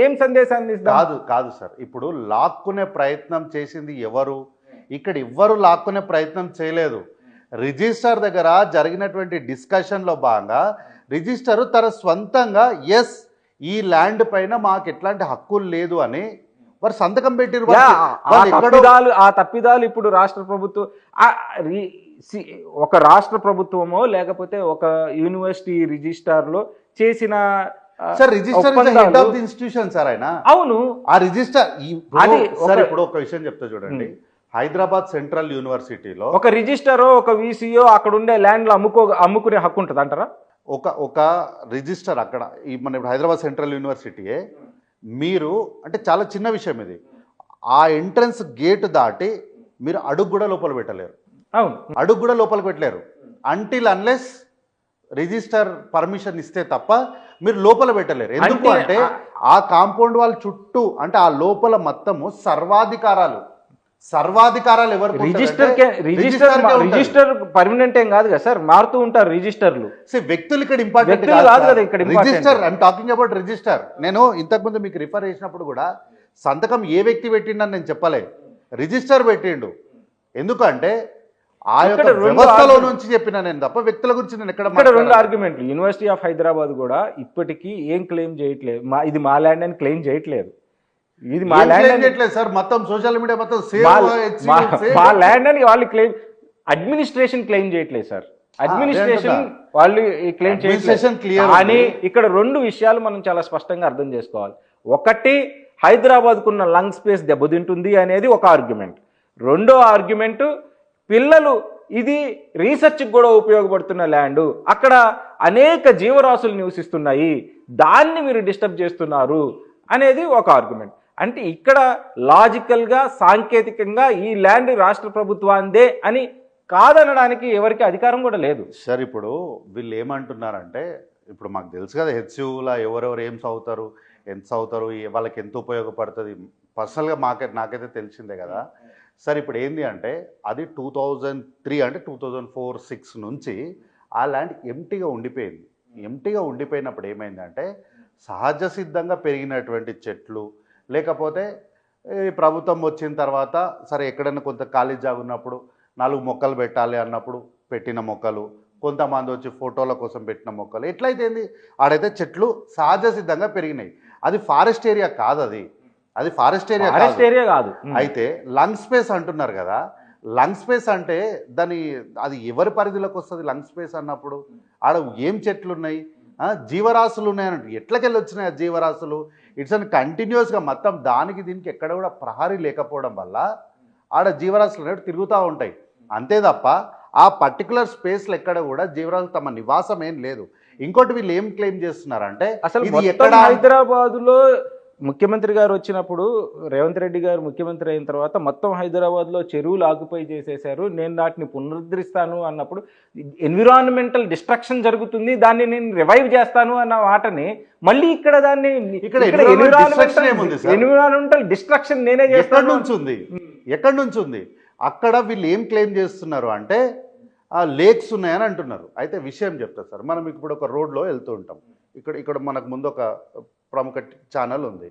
ఏం సందేశాన్ని ఇస్తాం? కాదు సార్. ఇప్పుడు లాక్కునే ప్రయత్నం చేసింది ఎవరు? ఇక్కడ ఎవ్వరు లాక్కునే ప్రయత్నం చేయలేదు. రిజిస్టర్ దగ్గర జరిగినటువంటి డిస్కషన్లో భాగంగా రిజిస్టర్ తన స్వంతంగా ఈ ల్యాండ్ పైన మాకు ఎట్లాంటి హక్కులు లేదు అని వారు సంతకం పెట్టారు. ఆ తప్పిదాలు ఇప్పుడు రాష్ట్ర ప్రభుత్వం, ఒక రాష్ట్ర ప్రభుత్వమో లేకపోతే ఒక యూనివర్సిటీ రిజిస్టార్లో చేసిన head of the institution sir ఆయన. అవును, ఆ రిజిస్టర్ ఇప్పుడు ఒక విషయం చెప్తా చూడండి. హైదరాబాద్ సెంట్రల్ యూనివర్సిటీలో ఒక రిజిస్టరో ఒక వీసీఓ అక్కడ ఉండే ల్యాండ్లో అమ్ముకునే హక్కు ఉంటుంది అంటారా? ఒక రిజిస్టర్ అక్కడ మన ఇప్పుడు హైదరాబాద్ సెంట్రల్ యూనివర్సిటీయే మీరు అంటే చాలా చిన్న విషయం ఇది. ఆ ఎంట్రన్స్ గేట్ దాటి మీరు అడుగు కూడా లోపల పెట్టలేరు. అవును, అడుగు కూడా లోపలికి పెట్టలేరు అంటిల్ అన్లెస్ రిజిస్టర్ పర్మిషన్ ఇస్తే తప్ప మీరు లోపల పెట్టలేరు. ఎందుకు అంటే ఆ కాంపౌండ్ వాళ్ళ చుట్టూ అంటే ఆ లోపల మొత్తము సర్వాధికారాలు ఎవరు? రిజిస్టర్ పర్మనెంట్ ఏం కాదు కదా సార్, మారుతూ ఉంటారు రిజిస్టర్లు. వ్యక్తులు ఇక్కడ ఇంపార్టెంట్ కాదు కదా, ఇక్కడ register I'm talking about register. నేను ఇంతకుముందు మీకు రిఫర్ చేసినప్పుడు కూడా సంతకం ఏ వ్యక్తి పెట్టిండని నేను చెప్పలే, రిజిస్టర్ పెట్టిండు. ఎందుకంటే ఆ యొక్క ఇక్కడ రెండు వ్యవస్థలో argument- నుంచి చెప్పిన నేను తప్ప వ్యక్తుల గురించి నేను ఎక్కడ ఇక్కడ రెండు మాట్లాడను. ఆర్గ్యుమెంట్లు. యూనివర్సిటీ ఆఫ్ హైదరాబాద్ కూడా ఇప్పటికీ ఏం క్లెయిమ్ చేయట్లేదు, ఇది మా ల్యాండ్ అని క్లెయిమ్ చేయట్లేదు. ఇది మా ఏం ల్యాండ్ claim అని, చేయట్లేదు సార్, మొత్తం సోషల్ మీడియా మొత్తం మా ల్యాండ్ అని వాళ్ళు క్లెయిమ్, అడ్మినిస్ట్రేషన్ క్లెయిమ్ చేయట్లేదు సార్. అడ్మినిస్ట్రేషన్ వాళ్ళు క్లెయిమ్ Administration clear చేయట్లేదు. కానీ ఉంది. ఇక్కడ రెండు విషయాలు మనం చాలా స్పష్టంగా అర్థం చేసుకోవాలి. ఒకటి, హైదరాబాద్కున్న లంగ్ స్పేస్ దెబ్బతింటుంది అనేది ఒక ఆర్గ్యుమెంట్. రెండో ఆర్గ్యుమెంట్, పిల్లలు ఇది రీసెర్చ్కి కూడా ఉపయోగపడుతున్న ల్యాండ్, అక్కడ అనేక జీవరాశులు నివసిస్తున్నాయి, దాన్ని మీరు డిస్టర్బ్ చేస్తున్నారు అనేది ఒక ఆర్గ్యుమెంట్. అంటే ఇక్కడ లాజికల్గా సాంకేతికంగా ఈ ల్యాండ్ రాష్ట్ర ప్రభుత్వాందే అని కాదనడానికి ఎవరికి అధికారం కూడా లేదు. సార్ ఇప్పుడు వీళ్ళు ఏమంటున్నారంటే, ఇప్పుడు మాకు తెలుసు కదా హెచ్యూలా ఎవరెవరు ఏం చదువుతారు, ఎంత చదువుతారు, వాళ్ళకి ఎంత ఉపయోగపడుతుంది, పర్సనల్గా నాకైతే తెలిసిందే కదా సార్. ఇప్పుడు ఏంది అంటే అది 2003 అంటే 2004-06 నుంచి ఆ ల్యాండ్ ఎంటీగా ఉండిపోయింది. ఎంటీగా ఉండిపోయినప్పుడు ఏమైందంటే సహజ సిద్ధంగా పెరిగినటువంటి చెట్లు, లేకపోతే ఈ ప్రభుత్వం వచ్చిన తర్వాత సరే ఎక్కడైనా కొంత ఖాళీ జాగా ఉన్నప్పుడు 4 మొక్కలు పెట్టాలి అన్నప్పుడు పెట్టిన మొక్కలు, కొంతమంది వచ్చి ఫోటోల కోసం పెట్టిన మొక్కలు, ఎట్లయితేంది ఆడైతే చెట్లు సహజ సిద్ధంగా పెరిగినాయి. అది ఫారెస్ట్ ఏరియా కాదు, అది ఫారెస్ట్ ఏరియా కాదు. అయితే లంగ్ స్పేస్ అంటున్నారు కదా, లంగ్ స్పేస్ అంటే అది ఎవరి పరిధిలోకి వస్తుంది? లంగ్ స్పేస్ అన్నప్పుడు ఆడ ఏం చెట్లు ఉన్నాయి, జీవరాశులు ఉన్నాయన్నట్టు ఎట్లకెళ్ళి వచ్చినాయి ఆ జీవరాశులు? ఇట్స్ అని కంటిన్యూస్గా మొత్తం దానికి దీనికి ఎక్కడ కూడా ప్రహరీ లేకపోవడం వల్ల ఆడ జీవరాశులు అనేవి తిరుగుతూ ఉంటాయి. అంతే తప్ప ఆ పర్టికులర్ స్పేస్లో ఎక్కడ కూడా జీవరాశులు తమ నివాసం ఏం లేదు. ఇంకోటి వీళ్ళు ఏం క్లెయిమ్ చేస్తున్నారంటే అసలు ఇది మొత్తం ఎక్కడ హైదరాబాదులో ముఖ్యమంత్రి గారు వచ్చినప్పుడు, రేవంత్ రెడ్డి గారు ముఖ్యమంత్రి అయిన తర్వాత మొత్తం హైదరాబాద్లో చెరువులు ఆక్యుపై చేసేశారు, నేను వాటిని పునరుద్ధరిస్తాను అన్నప్పుడు ఎన్విరాన్మెంటల్ డిస్ట్రక్షన్ జరుగుతుంది, దాన్ని నేను రివైవ్ చేస్తాను అన్న మాటని మళ్ళీ ఇక్కడ దాన్ని ఎన్విరాన్మెంటల్ డిస్ట్రక్షన్ నేనే చేస్తాను ఎక్కడి నుంచి ఉంది? అక్కడ వీళ్ళు ఏం క్లెయిమ్ చేస్తున్నారు అంటే లేక్స్ ఉన్నాయని అంటున్నారు. అయితే విషయం చెప్తా సార్, మనం ఇప్పుడు ఒక రోడ్లో వెళ్తూ ఉంటాం, ఇక్కడ మనకు ముందు ఒక ప్రముఖ ఛానల్ ఉంది,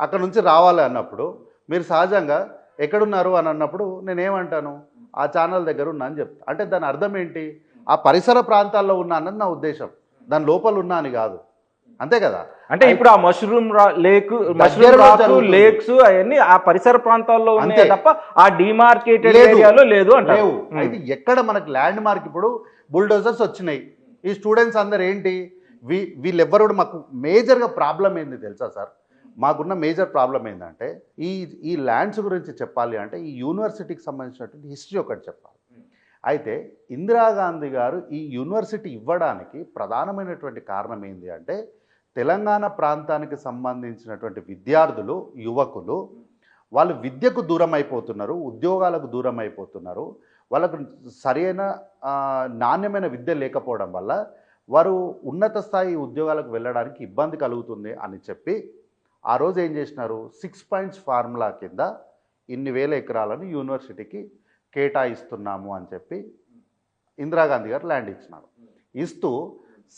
అక్కడ నుంచి రావాలి అన్నప్పుడు మీరు సహజంగా ఎక్కడున్నారు అని అన్నప్పుడు నేనేమంటాను, ఆ ఛానల్ దగ్గర ఉన్నా అని చెప్తా. అంటే దాని అర్థం ఏంటి? ఆ పరిసర ప్రాంతాల్లో ఉన్నా అన్నది నా ఉద్దేశం, దాని లోపల ఉన్నా అని కాదు. అంతే కదా? అంటే ఇప్పుడు ఆ మష్రూమ్ లేక్స్ అవన్నీ ఆ పరిసర ప్రాంతాల్లో ఉన్నాయి తప్ప ఆ డిమార్కేటెడ్ ఏరియాలో లేదు అంటారు. అయితే ఎక్కడ మనకు ల్యాండ్ మార్క్, ఇప్పుడు బుల్డోజర్స్ వచ్చినాయి, ఈ స్టూడెంట్స్ అందరు ఏంటి, వీళ్ళెవ్వరు కూడా మాకు మేజర్గా ప్రాబ్లం ఏంది తెలుసా సార్? మాకున్న మేజర్ ప్రాబ్లం ఏంటంటే ఈ ల్యాండ్స్ గురించి చెప్పాలి అంటే ఈ యూనివర్సిటీకి సంబంధించినటువంటి హిస్టరీ ఒకటి చెప్పాలి. అయితే ఇందిరాగాంధీ గారు ఈ యూనివర్సిటీ ఇవ్వడానికి ప్రధానమైనటువంటి కారణం ఏంటి అంటే తెలంగాణ ప్రాంతానికి సంబంధించినటువంటి విద్యార్థులు, యువకులు వాళ్ళు విద్యకు దూరం అయిపోతున్నారు, ఉద్యోగాలకు దూరం అయిపోతున్నారు, వాళ్ళకు సరైన నాణ్యమైన విద్య లేకపోవడం వల్ల వారు ఉన్నత స్థాయి ఉద్యోగాలకు వెళ్ళడానికి ఇబ్బంది కలుగుతుంది అని చెప్పి ఆ రోజు ఏం చేసినారు, 6 పాయింట్స్ ఫార్ములా కింద ఇన్ని వేల ఎకరాలను యూనివర్సిటీకి కేటాయిస్తున్నాము అని చెప్పి ఇందిరాగాంధీ గారు ల్యాండ్ ఇచ్చినారు. ఇస్తూ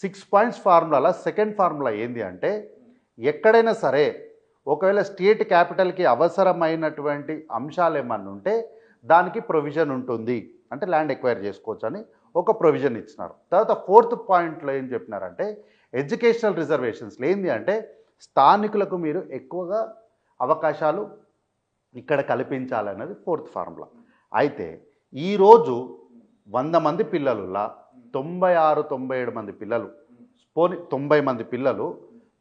6 పాయింట్స్ ఫార్ములాలో సెకండ్ ఫార్ములా ఏంది అంటే ఎక్కడైనా సరే ఒకవేళ స్టేట్ క్యాపిటల్కి అవసరమైనటువంటి అంశాలు ఏమన్నా ఉంటే దానికి ప్రొవిజన్ ఉంటుంది, అంటే ల్యాండ్ ఎక్వైర్ చేసుకోవచ్చు అని ఒక ప్రొవిజన్ ఇచ్చినారు. తర్వాత 4th పాయింట్లో ఏం చెప్పినారంటే ఎడ్యుకేషనల్ రిజర్వేషన్స్లో ఏంది అంటే స్థానికులకు మీరు ఎక్కువగా అవకాశాలు ఇక్కడ కల్పించాలన్నది 4th ఫార్ములా. అయితే ఈరోజు 100 మంది పిల్లలులా 96-97 మంది పిల్లలు, పోనీ 90 మంది పిల్లలు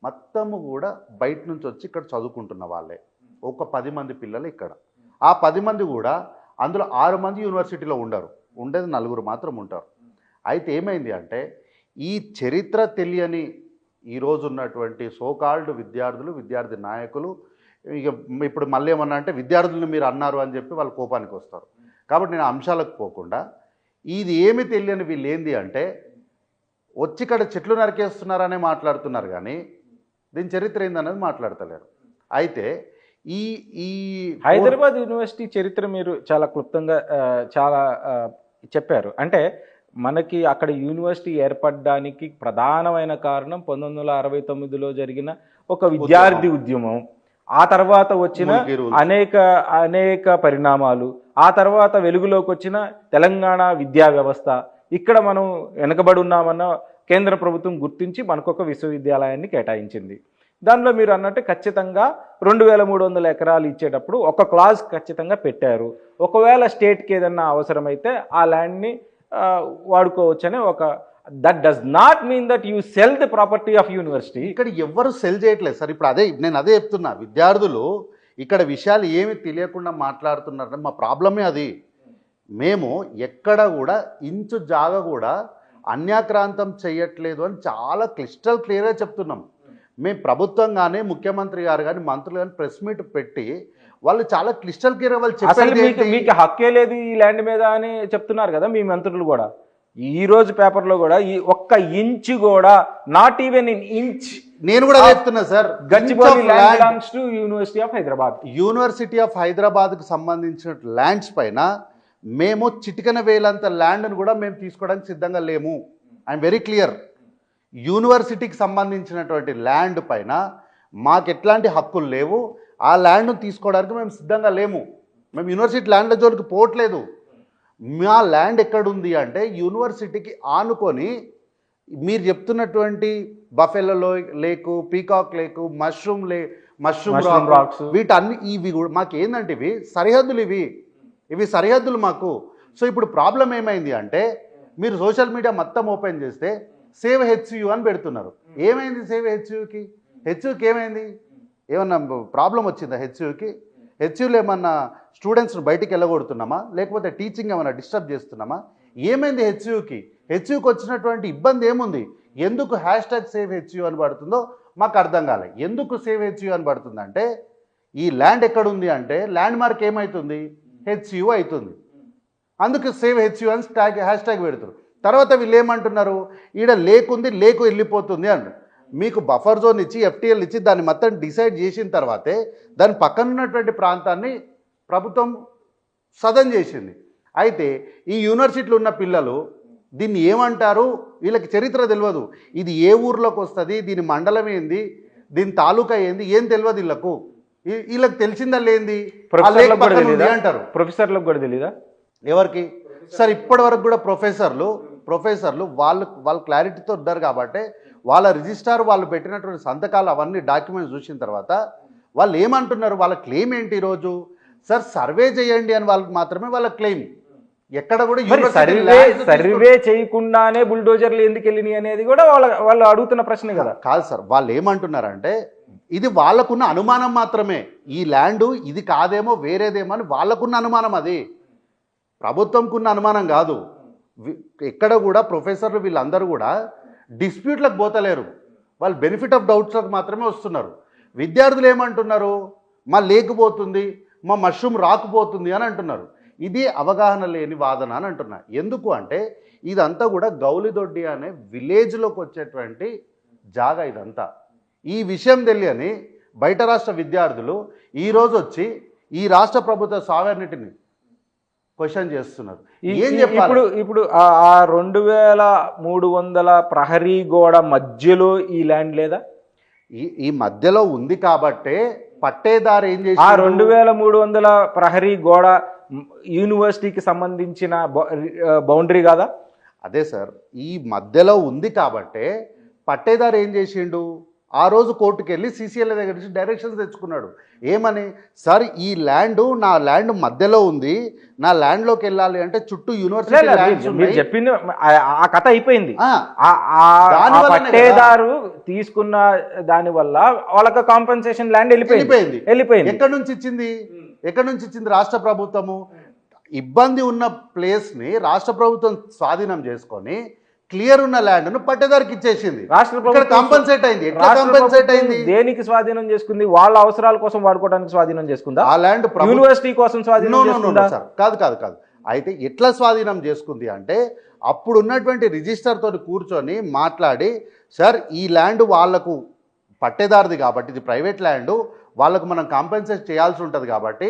మొత్తము కూడా బయట నుంచి వచ్చి ఇక్కడ చదువుకుంటున్న వాళ్ళే. ఒక 10 మంది పిల్లలు ఇక్కడ, ఆ 10 మంది కూడా అందులో 6 మంది యూనివర్సిటీలో ఉండేది 4 మాత్రం ఉంటారు. అయితే ఏమైంది అంటే ఈ చరిత్ర తెలియని ఈరోజు ఉన్నటువంటి సోకాల్డ్ విద్యార్థులు, విద్యార్థి నాయకులు ఇప్పుడు మళ్ళీ ఏమన్నా అంటే విద్యార్థులను మీరు అన్నారు అని చెప్పి వాళ్ళు కోపానికి వస్తారు. కాబట్టి నేను అంశాలకు పోకుండా ఇది ఏమి తెలియని వీళ్ళు ఏంది అంటే వచ్చి ఇక్కడ చెట్లు నరికేస్తున్నారనే మాట్లాడుతున్నారు, కానీ దీని చరిత్ర ఏందనేది మాట్లాడతలేరు. అయితే ఈ హైదరాబాద్ యూనివర్సిటీ చరిత్ర మీరు చాలా క్లుప్తంగా చాలా చెప్పారు. అంటే మనకి అక్కడ యూనివర్సిటీ ఏర్పడడానికి ప్రధానమైన కారణం 1969లో జరిగిన ఒక విద్యార్థి ఉద్యమం, ఆ తర్వాత వచ్చిన అనేక పరిణామాలు, ఆ తర్వాత వెలుగులోకి వచ్చిన తెలంగాణ విద్యా వ్యవస్థ, ఇక్కడ మనం వెనకబడి ఉన్నామన్న కేంద్ర ప్రభుత్వం గుర్తించి మనకొక విశ్వవిద్యాలయాన్ని కేటాయించింది. దానిలో మీరు అన్నట్టు ఖచ్చితంగా 2300 ఎకరాలు ఇచ్చేటప్పుడు ఒక క్లాజ్ ఖచ్చితంగా పెట్టారు. ఒకవేళ స్టేట్కి ఏదన్నా అవసరమైతే ఆ ల్యాండ్ని వాడుకోవచ్చనే ఒక, that does not mean that you cell the property of university. ఇక్కడ ఎవ్వరు సెల్ చేయట్లేదు సార్. ఇప్పుడు నేను అదే చెప్తున్నా, విద్యార్థులు ఇక్కడ విషయాలు ఏమి తెలియకుండా మాట్లాడుతున్నారంటే మా ప్రాబ్లమే అది. మేము ఎక్కడ కూడా ఇంచు జాగా కూడా అన్యాక్రాంతం చేయట్లేదు అని చాలా క్లియర్గా చెప్తున్నాం. మేము ప్రభుత్వం కానీ ముఖ్యమంత్రి గారు కానీ మంత్రులు కానీ ప్రెస్ మీట్ పెట్టి వాళ్ళు చాలా క్లియర్గా వాళ్ళు అసలు చెప్పారు మీకు హక్కే లేదు ఈ ల్యాండ్ మీద అని చెప్తున్నారు కదా మీ మంత్రులు కూడా. ఈ రోజు పేపర్లో కూడా ఈ ఒక్క ఇంచు కూడా, నాట్ ఈవెన్ ఇన్ ఇంచ్, నేను కూడా చెప్తున్నా sir, Gachibowli land belongs to university of Hyderabad. University of హైదరాబాద్కు సంబంధించిన ల్యాండ్స్ పైన మేము చిటికన వేలంత ల్యాండ్ను కూడా మేము తీసుకోవడానికి సిద్ధంగా లేము. I'm very clear. యూనివర్సిటీకి సంబంధించినటువంటి ల్యాండ్ పైన మాకు ఎట్లాంటి హక్కులు లేవు. ఆ ల్యాండ్ను తీసుకోవడానికి మేము సిద్ధంగా లేము. మేము యూనివర్సిటీ ల్యాండ్ల జోలికి పోవట్లేదు. మా ల్యాండ్ ఎక్కడుంది అంటే యూనివర్సిటీకి ఆనుకొని మీరు చెప్తున్నటువంటి బఫెల్లో లేకు, పీకాక్ లేకు, మష్రూమ్ రాక్స్, వీటన్ని ఇవి కూడా మాకు ఏంటంటే ఇవి సరిహద్దులు, ఇవి సరిహద్దులు మాకు. సో ఇప్పుడు ప్రాబ్లం ఏమైంది అంటే మీరు సోషల్ మీడియా మొత్తం ఓపెన్ చేస్తే సేవ్ హెచ్యు అని పెడుతున్నారు. ఏమైంది సేవ్ హెచ్యుకి? హెచ్యుకి ఏమైంది? ఏమన్నా ప్రాబ్లం వచ్చిందా హెచ్యుకి? హెచ్యులో ఏమన్నా స్టూడెంట్స్ని బయటికి వెళ్ళగొడుతున్నామా, లేకపోతే టీచింగ్ ఏమైనా డిస్టర్బ్ చేస్తున్నామా? ఏమైంది హెచ్యుకి? హెచ్యుకి వచ్చినటువంటి ఇబ్బంది ఏముంది? ఎందుకు #సేవ్ హెచ్యు అని పడుతుందో మాకు అర్థం కాలే. ఎందుకు సేవ్ హెచ్యు అని పడుతుందంటే ఈ ల్యాండ్ ఎక్కడుంది అంటే ల్యాండ్ మార్క్ ఏమవుతుంది? హెచ్యు అవుతుంది. అందుకు సేవ్ హెచ్యు అని హ్యాష్ పెడతారు. తర్వాత వీళ్ళు ఏమంటున్నారు, ఈడ లేకుంది, లేకు వెళ్ళిపోతుంది అంటారు. మీకు బఫర్ జోన్ ఇచ్చి FTL ఇచ్చి దాన్ని మొత్తం డిసైడ్ చేసిన తర్వాతే దాని పక్కన ఉన్నటువంటి ప్రాంతాన్ని ప్రభుత్వం సదన్ చేసింది. అయితే ఈ యూనివర్సిటీలో ఉన్న పిల్లలు దీన్ని ఏమంటారు, వీళ్ళకి చరిత్ర తెలియదు. ఇది ఏ ఊర్లోకి వస్తుంది, దీని మండలం ఏంది, దీని తాలూకా ఏంది, ఏం తెలియదు వీళ్ళకు. వీళ్ళకి తెలిసిందా లేంది అంటారు. ప్రొఫెసర్లకు కూడా తెలీదా? ఎవరికి సార్? ఇప్పటి వరకు కూడా ప్రొఫెసర్లు వాళ్ళు క్లారిటీతో ఉన్నారు కాబట్టి వాళ్ళ రిజిస్ట్రార్ వాళ్ళు పెట్టినటువంటి సంతకాలు అవన్నీ డాక్యుమెంట్స్ చూసిన తర్వాత వాళ్ళు ఏమంటున్నారు, వాళ్ళ క్లెయిమ్ ఏంటి ఈరోజు? సార్ సర్వే చేయండి అని వాళ్ళకి మాత్రమే వాళ్ళ క్లెయిమ్. ఎక్కడ కూడా సర్వే చేయకుండానే బుల్డోజర్లు ఎందుకు వెళ్ళినాయి అనేది కూడా వాళ్ళు అడుగుతున్న ప్రశ్న కదా. కాదు సార్, వాళ్ళు ఏమంటున్నారంటే ఇది వాళ్ళకున్న అనుమానం మాత్రమే. ఈ ల్యాండ్ ఇది కాదేమో వేరేదేమో అని వాళ్ళకున్న అనుమానం, అది ప్రభుత్వంకున్న అనుమానం కాదు. ఎక్కడ కూడా ప్రొఫెసర్లు వీళ్ళందరూ కూడా డిస్ప్యూట్లకు పోతలేరు, వాళ్ళు బెనిఫిట్ ఆఫ్ డౌట్స్లకు మాత్రమే వస్తున్నారు. విద్యార్థులు ఏమంటున్నారు, మా లేకపోతుంది, మా మష్రూమ్ రాకపోతుంది అని అంటున్నారు. ఇది అవగాహన లేని వాదన అని అంటున్నా. ఎందుకు అంటే ఇదంతా కూడా గౌలిదొడ్డి అనే విలేజ్లోకి వచ్చేటువంటి జాగా ఇదంతా. ఈ విషయం తెలియని బయట రాష్ట్ర విద్యార్థులు ఈరోజు వచ్చి ఈ రాష్ట్ర ప్రభుత్వ సావర్నిటీని క్వశ్చన్ చేస్తున్నారు. ఏం చెప్పాలి? ఇప్పుడు ఆ 2300 ప్రహరీ గోడ మధ్యలో ఈ ల్యాండ్ లేదా? ఈ మధ్యలో ఉంది కాబట్టే పట్టేదారు ఏం చేసి ఆ 2300 ప్రహరీ గోడ యూనివర్సిటీకి సంబంధించిన బౌండరీ కాదా? అదే సార్, ఈ మధ్యలో ఉంది కాబట్టే పట్టేదారు ఏం చేసిండు, ఆ రోజు కోర్టుకు వెళ్ళి CCLA దగ్గర నుంచి డైరెక్షన్స్ తెచ్చుకున్నాడు. ఏమని, సార్ ఈ ల్యాండ్ నా ల్యాండ్ మధ్యలో ఉంది, నా ల్యాండ్లోకి వెళ్ళాలి అంటే చుట్టూ యూనివర్సిటీ చెప్పింది ఆ కథ అయిపోయింది. పట్టేదారు తీసుకున్న దాని వల్ల వాళ్ళకి కాంపెన్సేషన్ ల్యాండ్ వెళ్ళిపోయింది. ఎక్కడి నుంచి ఇచ్చింది రాష్ట్ర ప్రభుత్వము? ఇబ్బంది ఉన్న ప్లేస్ని రాష్ట్ర ప్రభుత్వం స్వాధీనం చేసుకొని క్లియర్ ఉన్న ల్యాండ్ను పట్టేదారికి ఇచ్చేసింది. రాష్ట్ర ప్రభుత్వం కాంపెన్సేట్ అయింది. ఎట్లా కాంపెన్సేట్ అయింది? దేనికి స్వాధీనం చేసుకుంది? వాళ్ళ అవసరాల కోసం వాడుకోవడానికి స్వాధీనం చేసుకుందా? ఆ ల్యాండ్ యూనివర్సిటీ కోసం స్వాధీనం చేసుకుందా? కాదు. అయితే ఎట్లా స్వాధీనం చేసుకుంది అంటే అప్పుడు ఉన్నటువంటి రిజిస్టర్ తోటి కూర్చొని మాట్లాడి, సార్ ఈ ల్యాండ్ వాళ్లకు పట్టేదారిది కాబట్టి ఇది ప్రైవేట్ ల్యాండ్, వాళ్ళకు మనం కాంపెన్సేట్ చేయాల్సి ఉంటుంది కాబట్టి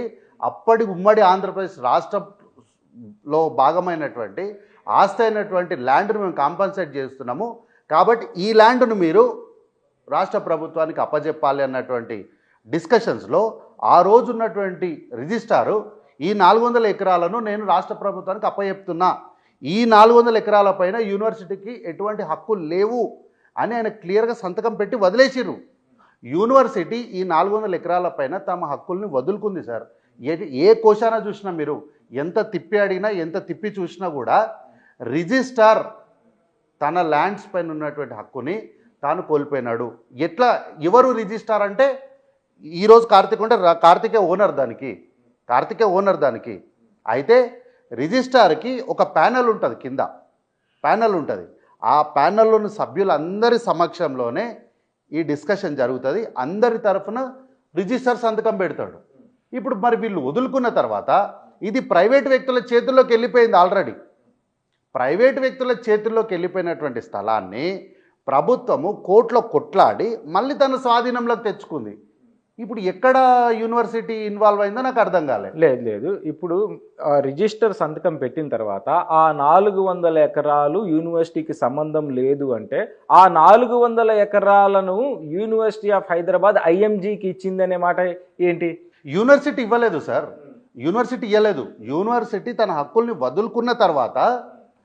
అప్పటి ఉమ్మడి ఆంధ్రప్రదేశ్ రాష్ట్రంలో భాగమైనటువంటి ఆస్తి అయినటువంటి ల్యాండ్ను మేము కాంపెన్సేట్ చేస్తున్నాము కాబట్టి ఈ ల్యాండ్ను మీరు రాష్ట్ర ప్రభుత్వానికి అప్పజెప్పాలి అన్నటువంటి డిస్కషన్స్లో ఆ రోజు ఉన్నటువంటి రిజిస్ట్రారు ఈ 400 ఎకరాలను నేను రాష్ట్ర ప్రభుత్వానికి అప్పచెప్తున్నా, ఈ 400 ఎకరాల పైన యూనివర్సిటీకి ఎటువంటి హక్కులు లేవు అని ఆయన క్లియర్గా సంతకం పెట్టి వదిలేసిర్రు. యూనివర్సిటీ ఈ 400 ఎకరాల పైన తమ హక్కుల్ని వదులుకుంది సార్. ఏ కోశాన చూసినా మీరు ఎంత తిప్పి అడిగినా ఎంత తిప్పి చూసినా కూడా రిజిస్ట్రార్ తన ల్యాండ్స్ పైన ఉన్నటువంటి హక్కుని తాను కోల్పోయినాడు. ఎట్లా, ఎవరు రిజిస్ట్రార్ అంటే ఈరోజు కార్తిక్ ఉంటే కార్తికే ఓనర్ దానికి. అయితే రిజిస్ట్రార్కి ఒక ప్యానెల్ ఉంటుంది, కింద ప్యానెల్ ఉంటుంది. ఆ ప్యానెల్లోని సభ్యులందరి సమక్షంలోనే ఈ డిస్కషన్ జరుగుతుంది. అందరి తరఫున రిజిస్ట్రార్ సంతకం పెడతాడు. ఇప్పుడు మరి వీళ్ళు వదులుకున్న తర్వాత ఇది ప్రైవేట్ వ్యక్తుల చేతుల్లోకి వెళ్ళిపోయింది. ఆల్రెడీ ప్రైవేట్ వ్యక్తుల చేతుల్లోకి వెళ్ళిపోయినటువంటి స్థలాన్ని ప్రభుత్వము కోర్టులో కొట్లాడి మళ్ళీ తన స్వాధీనంలోకి తెచ్చుకుంది. ఇప్పుడు ఎక్కడ యూనివర్సిటీ ఇన్వాల్వ్ అయిందో నాకు అర్థం కాలేదు. లేదు ఇప్పుడు రిజిస్టర్ సంతకం పెట్టిన తర్వాత ఆ 400 ఎకరాలు యూనివర్సిటీకి సంబంధం లేదు అంటే ఆ 400 ఎకరాలను యూనివర్సిటీ ఆఫ్ హైదరాబాద్ ఐఎంజీకి ఇచ్చిందనే మాట ఏంటి? యూనివర్సిటీ ఇవ్వలేదు సార్, యూనివర్సిటీ ఇవ్వలేదు. యూనివర్సిటీ తన హక్కుల్ని వదులుకున్న తర్వాత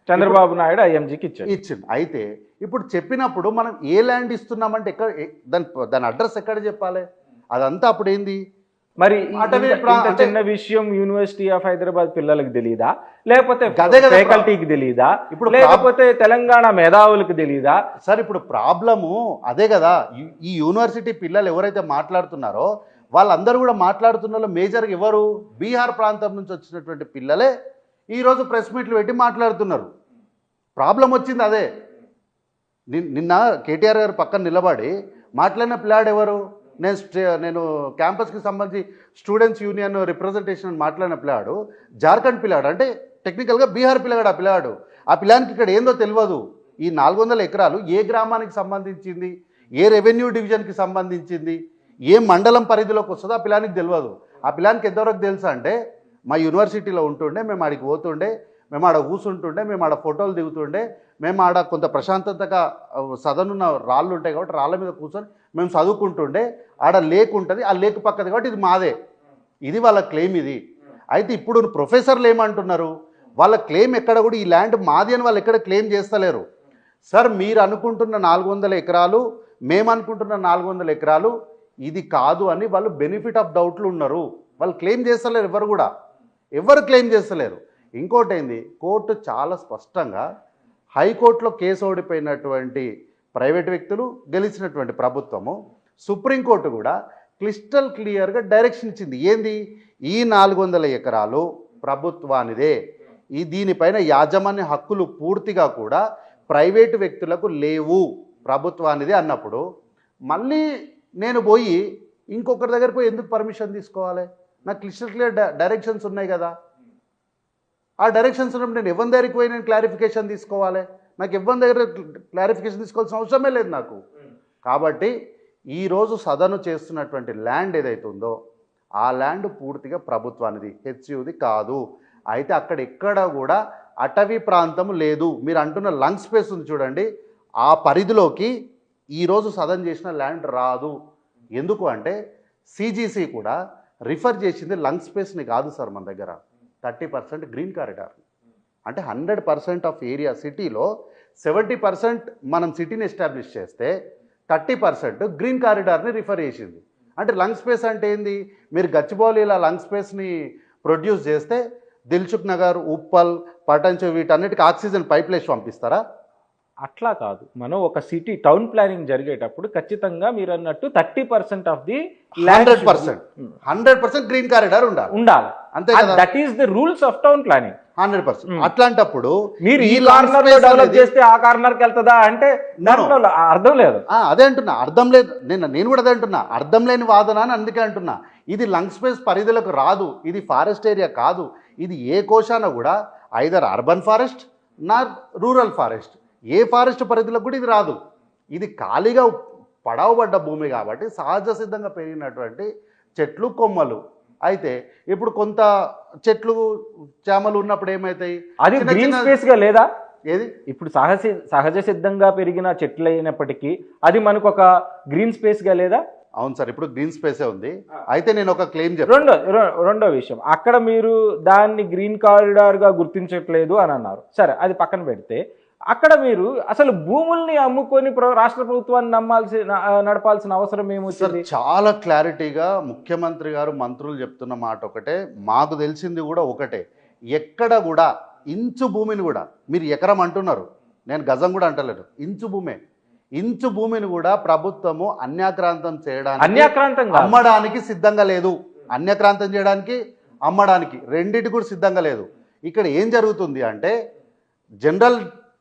చంద్రబాబు నాయుడు ఐఎంజీకి ఇచ్చింది. అయితే ఇప్పుడు చెప్పినప్పుడు మనం ఏ ల్యాండ్ ఇస్తున్నామంటే ఎక్కడ, దాని అడ్రస్ ఎక్కడ చెప్పాలి? అదంతా అప్పుడు ఏంది మరి? చిన్న విషయం యూనివర్సిటీ ఆఫ్ హైదరాబాద్ పిల్లలకు తెలియదా, లేకపోతే ఫ్యాకల్టీకి తెలియదా, ఇప్పుడు లేకపోతే తెలంగాణ మేధావులకు తెలియదా సార్? ఇప్పుడు ప్రాబ్లము అదే కదా. ఈ యూనివర్సిటీ పిల్లలు ఎవరైతే మాట్లాడుతున్నారో వాళ్ళందరూ కూడా మాట్లాడుతున్న మేజర్గా ఎవరు? బీహార్ ప్రాంతం నుంచి వచ్చినటువంటి పిల్లలే ఈరోజు ప్రెస్ మీట్లు పెట్టి మాట్లాడుతున్నారు. ప్రాబ్లం వచ్చింది అదే. నిన్న కేటీఆర్ గారు పక్కన నిలబడి మాట్లాడిన పిల్లాడు ఎవరు? నేను క్యాంపస్కి సంబంధించి స్టూడెంట్స్ యూనియన్ రిప్రజెంటేషన్ మాట్లాడిన పిల్లాడు జార్ఖండ్ పిల్లాడు, అంటే టెక్నికల్గా బీహార్ పిల్లాడు. ఆ పిల్లానికి ఇక్కడ ఏందో తెలియదు. ఈ 400 ఎకరాలు ఏ గ్రామానికి సంబంధించింది, ఏ రెవెన్యూ డివిజన్కి సంబంధించింది, ఏ మండలం పరిధిలోకి వస్తుందో ఆ పిల్లానికి తెలియదు. ఆ పిల్లానికి ఎంతవరకు తెలుసా అంటే మా యూనివర్సిటీలో ఉంటుండే, మేము ఆడికి పోతుండే, మేము ఆడ కూర్చుంటుండే, మేము ఆడ ఫోటోలు దిగుతుండే, మేము ఆడ కొంత ప్రశాంతతగా సదనున్న రాళ్ళు ఉంటాయి కాబట్టి రాళ్ళ మీద కూర్చొని మేము చదువుకుంటుండే, ఆడ లేక్ ఉంటుంది, ఆ లేక్ పక్కది కాబట్టి ఇది మాదే. ఇది వాళ్ళ క్లెయిమ్. ఇది అయితే ఇప్పుడు ప్రొఫెసర్లు ఏమంటున్నారు, వాళ్ళ క్లెయిమ్ ఎక్కడ కూడా ఈ ల్యాండ్ మాది అని వాళ్ళు ఎక్కడ క్లెయిమ్ చేస్తలేరు. సార్ మీరు అనుకుంటున్న 400 ఎకరాలు, మేము అనుకుంటున్న 400 ఎకరాలు ఇది కాదు అని వాళ్ళు బెనిఫిట్ ఆఫ్ డౌట్లు ఉన్నారు. వాళ్ళు క్లెయిమ్ చేస్తలేరు, ఎవరు క్లెయిమ్ చేస్తలేరు. ఇంకోటి ఏంది, కోర్టు చాలా స్పష్టంగా హైకోర్టులో కేసు ఓడిపోయినటువంటి ప్రైవేట్ వ్యక్తులు, గెలిచినటువంటి ప్రభుత్వము, సుప్రీంకోర్టు కూడా క్లిస్టల్ క్లియర్గా డైరెక్షన్ ఇచ్చింది. ఏంది, ఈ 400 ఎకరాలు ప్రభుత్వానిదే, దీనిపైన యాజమాన్య హక్కులు పూర్తిగా కూడా ప్రైవేటు వ్యక్తులకు లేవు, ప్రభుత్వానిదే అన్నప్పుడు మళ్ళీ నేను పోయి ఇంకొకరి దగ్గర పోయి ఎందుకు పర్మిషన్ తీసుకోవాలి? నాకు క్లిస్టల్ క్లియర్ డైరెక్షన్స్ ఉన్నాయి కదా. ఆ డైరెక్షన్స్ ఉన్నప్పుడు నేను ఎవరి దగ్గరికి పోయి నేను క్లారిఫికేషన్ తీసుకోవాలి? నాకు ఎవరి దగ్గర క్లారిఫికేషన్ తీసుకోవాల్సిన అవసరమే లేదు నాకు. కాబట్టి ఈరోజు సదను చేస్తున్నటువంటి ల్యాండ్ ఏదైతే ఉందో ఆ ల్యాండ్ పూర్తిగా ప్రభుత్వానిది, హెచ్యుది కాదు. అయితే అక్కడ ఎక్కడ కూడా అటవీ ప్రాంతం లేదు. మీరు అంటున్న లంగ్ స్పేస్ ఉంది చూడండి, ఆ పరిధిలోకి ఈరోజు సదన్ చేసిన ల్యాండ్ రాదు. ఎందుకు అంటే సిజీసీ కూడా రిఫర్ చేసింది లంగ్ స్పేస్ని కాదు సార్. మన దగ్గర 30% గ్రీన్ కారిడార్, అంటే 100% ఆఫ్ ఏరియా సిటీలో 70% మనం సిటీని ఎస్టాబ్లిష్ చేస్తే 30% గ్రీన్ కారిడార్ని రిఫర్ చేసింది. అంటే లంగ్ స్పేస్ అంటే ఏంది? మీరు గచ్చిబౌలిలో లంగ్ స్పేస్ని ప్రొడ్యూస్ చేస్తే దిల్సుఖ్ నగర్, ఉప్పల్, పటాన్చెరు వీటన్నిటికీ ఆక్సిజన్ పైప్లైన్స్ పంపిస్తారా? అట్లా కాదు. మనం ఒక సిటీ టౌన్ ప్లానింగ్ జరిగేటప్పుడు ఖచ్చితంగా మీరు అన్నట్టు 30% ఆఫ్ ది 100% గ్రీన్ కారిడార్ ఉండాలి. అంతే కదా, that is the rules of town planning. 100%. అట్లాంటప్పుడు మీరు ఈ కార్నర్ లో డెవలప్ చేస్తే ఆ కార్నర్కి వెళ్తుందా అంటే అర్థం లేదు. అదే అంటున్నా, అర్థం లేదు. నేను కూడా అదే అంటున్నా, అర్థం లేని వాదన అని అందుకే అంటున్నా. ఇది లంగ్ స్పేస్ పరిధిలోకి రాదు, ఇది ఫారెస్ట్ ఏరియా కాదు. ఇది ఏ కోశాన కూడా ఐదర్ అర్బన్ ఫారెస్ట్ నార్ రూరల్ ఫారెస్ట్, ఏ ఫారెస్ట్ పరిధిలోకి కూడా ఇది రాదు. ఇది ఖాళీగా పడవబడ్డ భూమి కాబట్టి సహజ సిద్ధంగా పెరిగినటువంటి చెట్లు, కొమ్మలు. అయితే ఇప్పుడు కొంత చెట్లు చేమలు ఉన్నప్పుడు ఏమవుతాయి? అది గ్రీన్ స్పేస్ గా లేదా? ఏది ఇప్పుడు సహజ సిద్ధంగా పెరిగిన చెట్లు అయినప్పటికీ అది మనకు ఒక గ్రీన్ స్పేస్ గా లేదా? అవును సార్, ఇప్పుడు గ్రీన్ స్పేసే ఉంది. అయితే నేను ఒక క్లెయిమ్ చెప్తాను. రెండో విషయం, అక్కడ మీరు దాన్ని గ్రీన్ కారిడార్ గా గుర్తించట్లేదు అని అన్నారు. సరే, అది పక్కన పెడితే అక్కడ మీరు అసలు భూముల్ని అమ్ముకొని రాష్ట్ర ప్రభుత్వాన్ని నడపాల్సిన అవసరం సార్ ఏమొచ్చింది? చాలా క్లారిటీగా ముఖ్యమంత్రి గారు మంత్రులు చెప్తున్న మాట ఒకటే, మాకు తెలిసింది కూడా ఒకటే. ఎక్కడ కూడా ఇంచు భూమిని కూడా, మీరు ఎకరం అంటున్నారు, నేను గజం కూడా అంటలేదు, ఇంచు భూమిని కూడా ప్రభుత్వము అన్యాక్రాంతం చేయడానికి, అమ్మడానికి సిద్ధంగా లేదు. అన్యాక్రాంతం చేయడానికి, అమ్మడానికి రెండింటి కూడా సిద్ధంగా లేదు. ఇక్కడ ఏం జరుగుతుంది అంటే జనరల్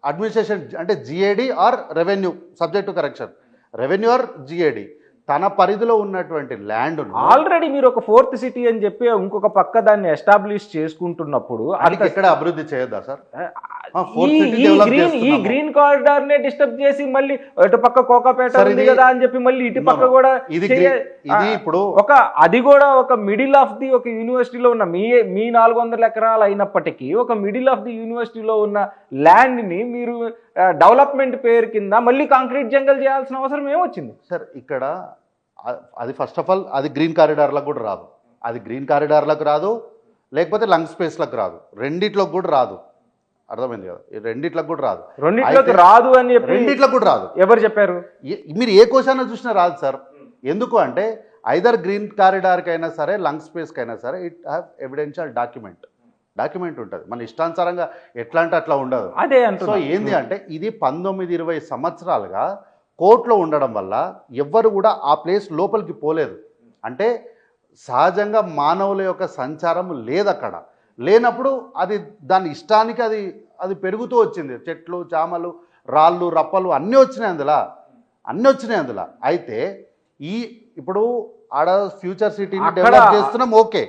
అడ్మినిస్ట్రేషన్ అంటే GAD or revenue, subject to correction, revenue or GAD తన పరిధిలో ఉన్నటువంటి ల్యాండ్ ఆల్రెడీ మీరు ఒక ఫోర్త్ సిటీ అని చెప్పి ఇంకొక పక్క దాన్ని ఎస్టాబ్లిష్ చేసుకుంటున్నప్పుడు ఎక్కడ అభివృద్ధి చేయొద్దా సార్? ఈ గ్రీన్ కారిడార్ నే డిస్టర్బ్ చేసి మళ్ళీ అటు పక్క కోకాపేట ఉంది కదా అని చెప్పి మళ్ళీ ఇటు పక్క కూడా ఇది ఇప్పుడు అది కూడా ఒక మిడిల్ ఆఫ్ ది ఒక యూనివర్సిటీలో ఉన్న మీ 400 ఎకరాలు అయినప్పటికీ ఒక మిడిల్ ఆఫ్ ది యూనివర్సిటీలో ఉన్న ల్యాండ్ ని మీరు డెవలప్మెంట్ పేరు కింద మళ్ళీ కాంక్రీట్ జంగల్ చేయాల్సిన అవసరం ఏమొచ్చింది సార్? ఇక్కడ అది ఫస్ట్ ఆఫ్ ఆల్ అది గ్రీన్ కారిడార్లకు కూడా రాదు, అది గ్రీన్ కారిడార్లకు రాదు, లేకపోతే లంగ్ స్పేస్లకు రాదు, రెండిట్లోకి కూడా రాదు. అర్థమైంది కదా? రెండిట్లకు కూడా రాదు, రెండిట్లోకి రాదు అని చెప్పి రెండిట్లకు కూడా రాదు. ఎవరు చెప్పారు? మీరు ఏ క్వశ్చన్ చూసినా రాదు సార్. ఎందుకు అంటే ఐదర్ గ్రీన్ కారిడార్కి అయినా సరే, లంగ్ స్పేస్కి అయినా సరే, ఇట్ హ్యావ్ ఎవిడెన్షియల్ డాక్యుమెంట్ ఉంటుంది. మన ఇష్టానుసారంగా ఎట్లా అంటే అట్లా ఉండదు. అదే సో ఏంది అంటే ఇది 19-20 సంవత్సరాలుగా కోర్టులో ఉండడం వల్ల ఎవ్వరు కూడా ఆ ప్లేస్ లోపలికి పోలేదు. అంటే సహజంగా మానవుల యొక్క సంచారం లేదు అక్కడ. లేనప్పుడు అది దాని ఇష్టానికి అది పెరుగుతూ వచ్చింది. చెట్లు, చామలు, రాళ్ళు, రప్పలు అన్నీ వచ్చినాయి అందులో. అయితే ఇప్పుడు ఆడ ఫ్యూచర్ సిటీని డెవలప్ చేస్తున్నాం, ఓకే.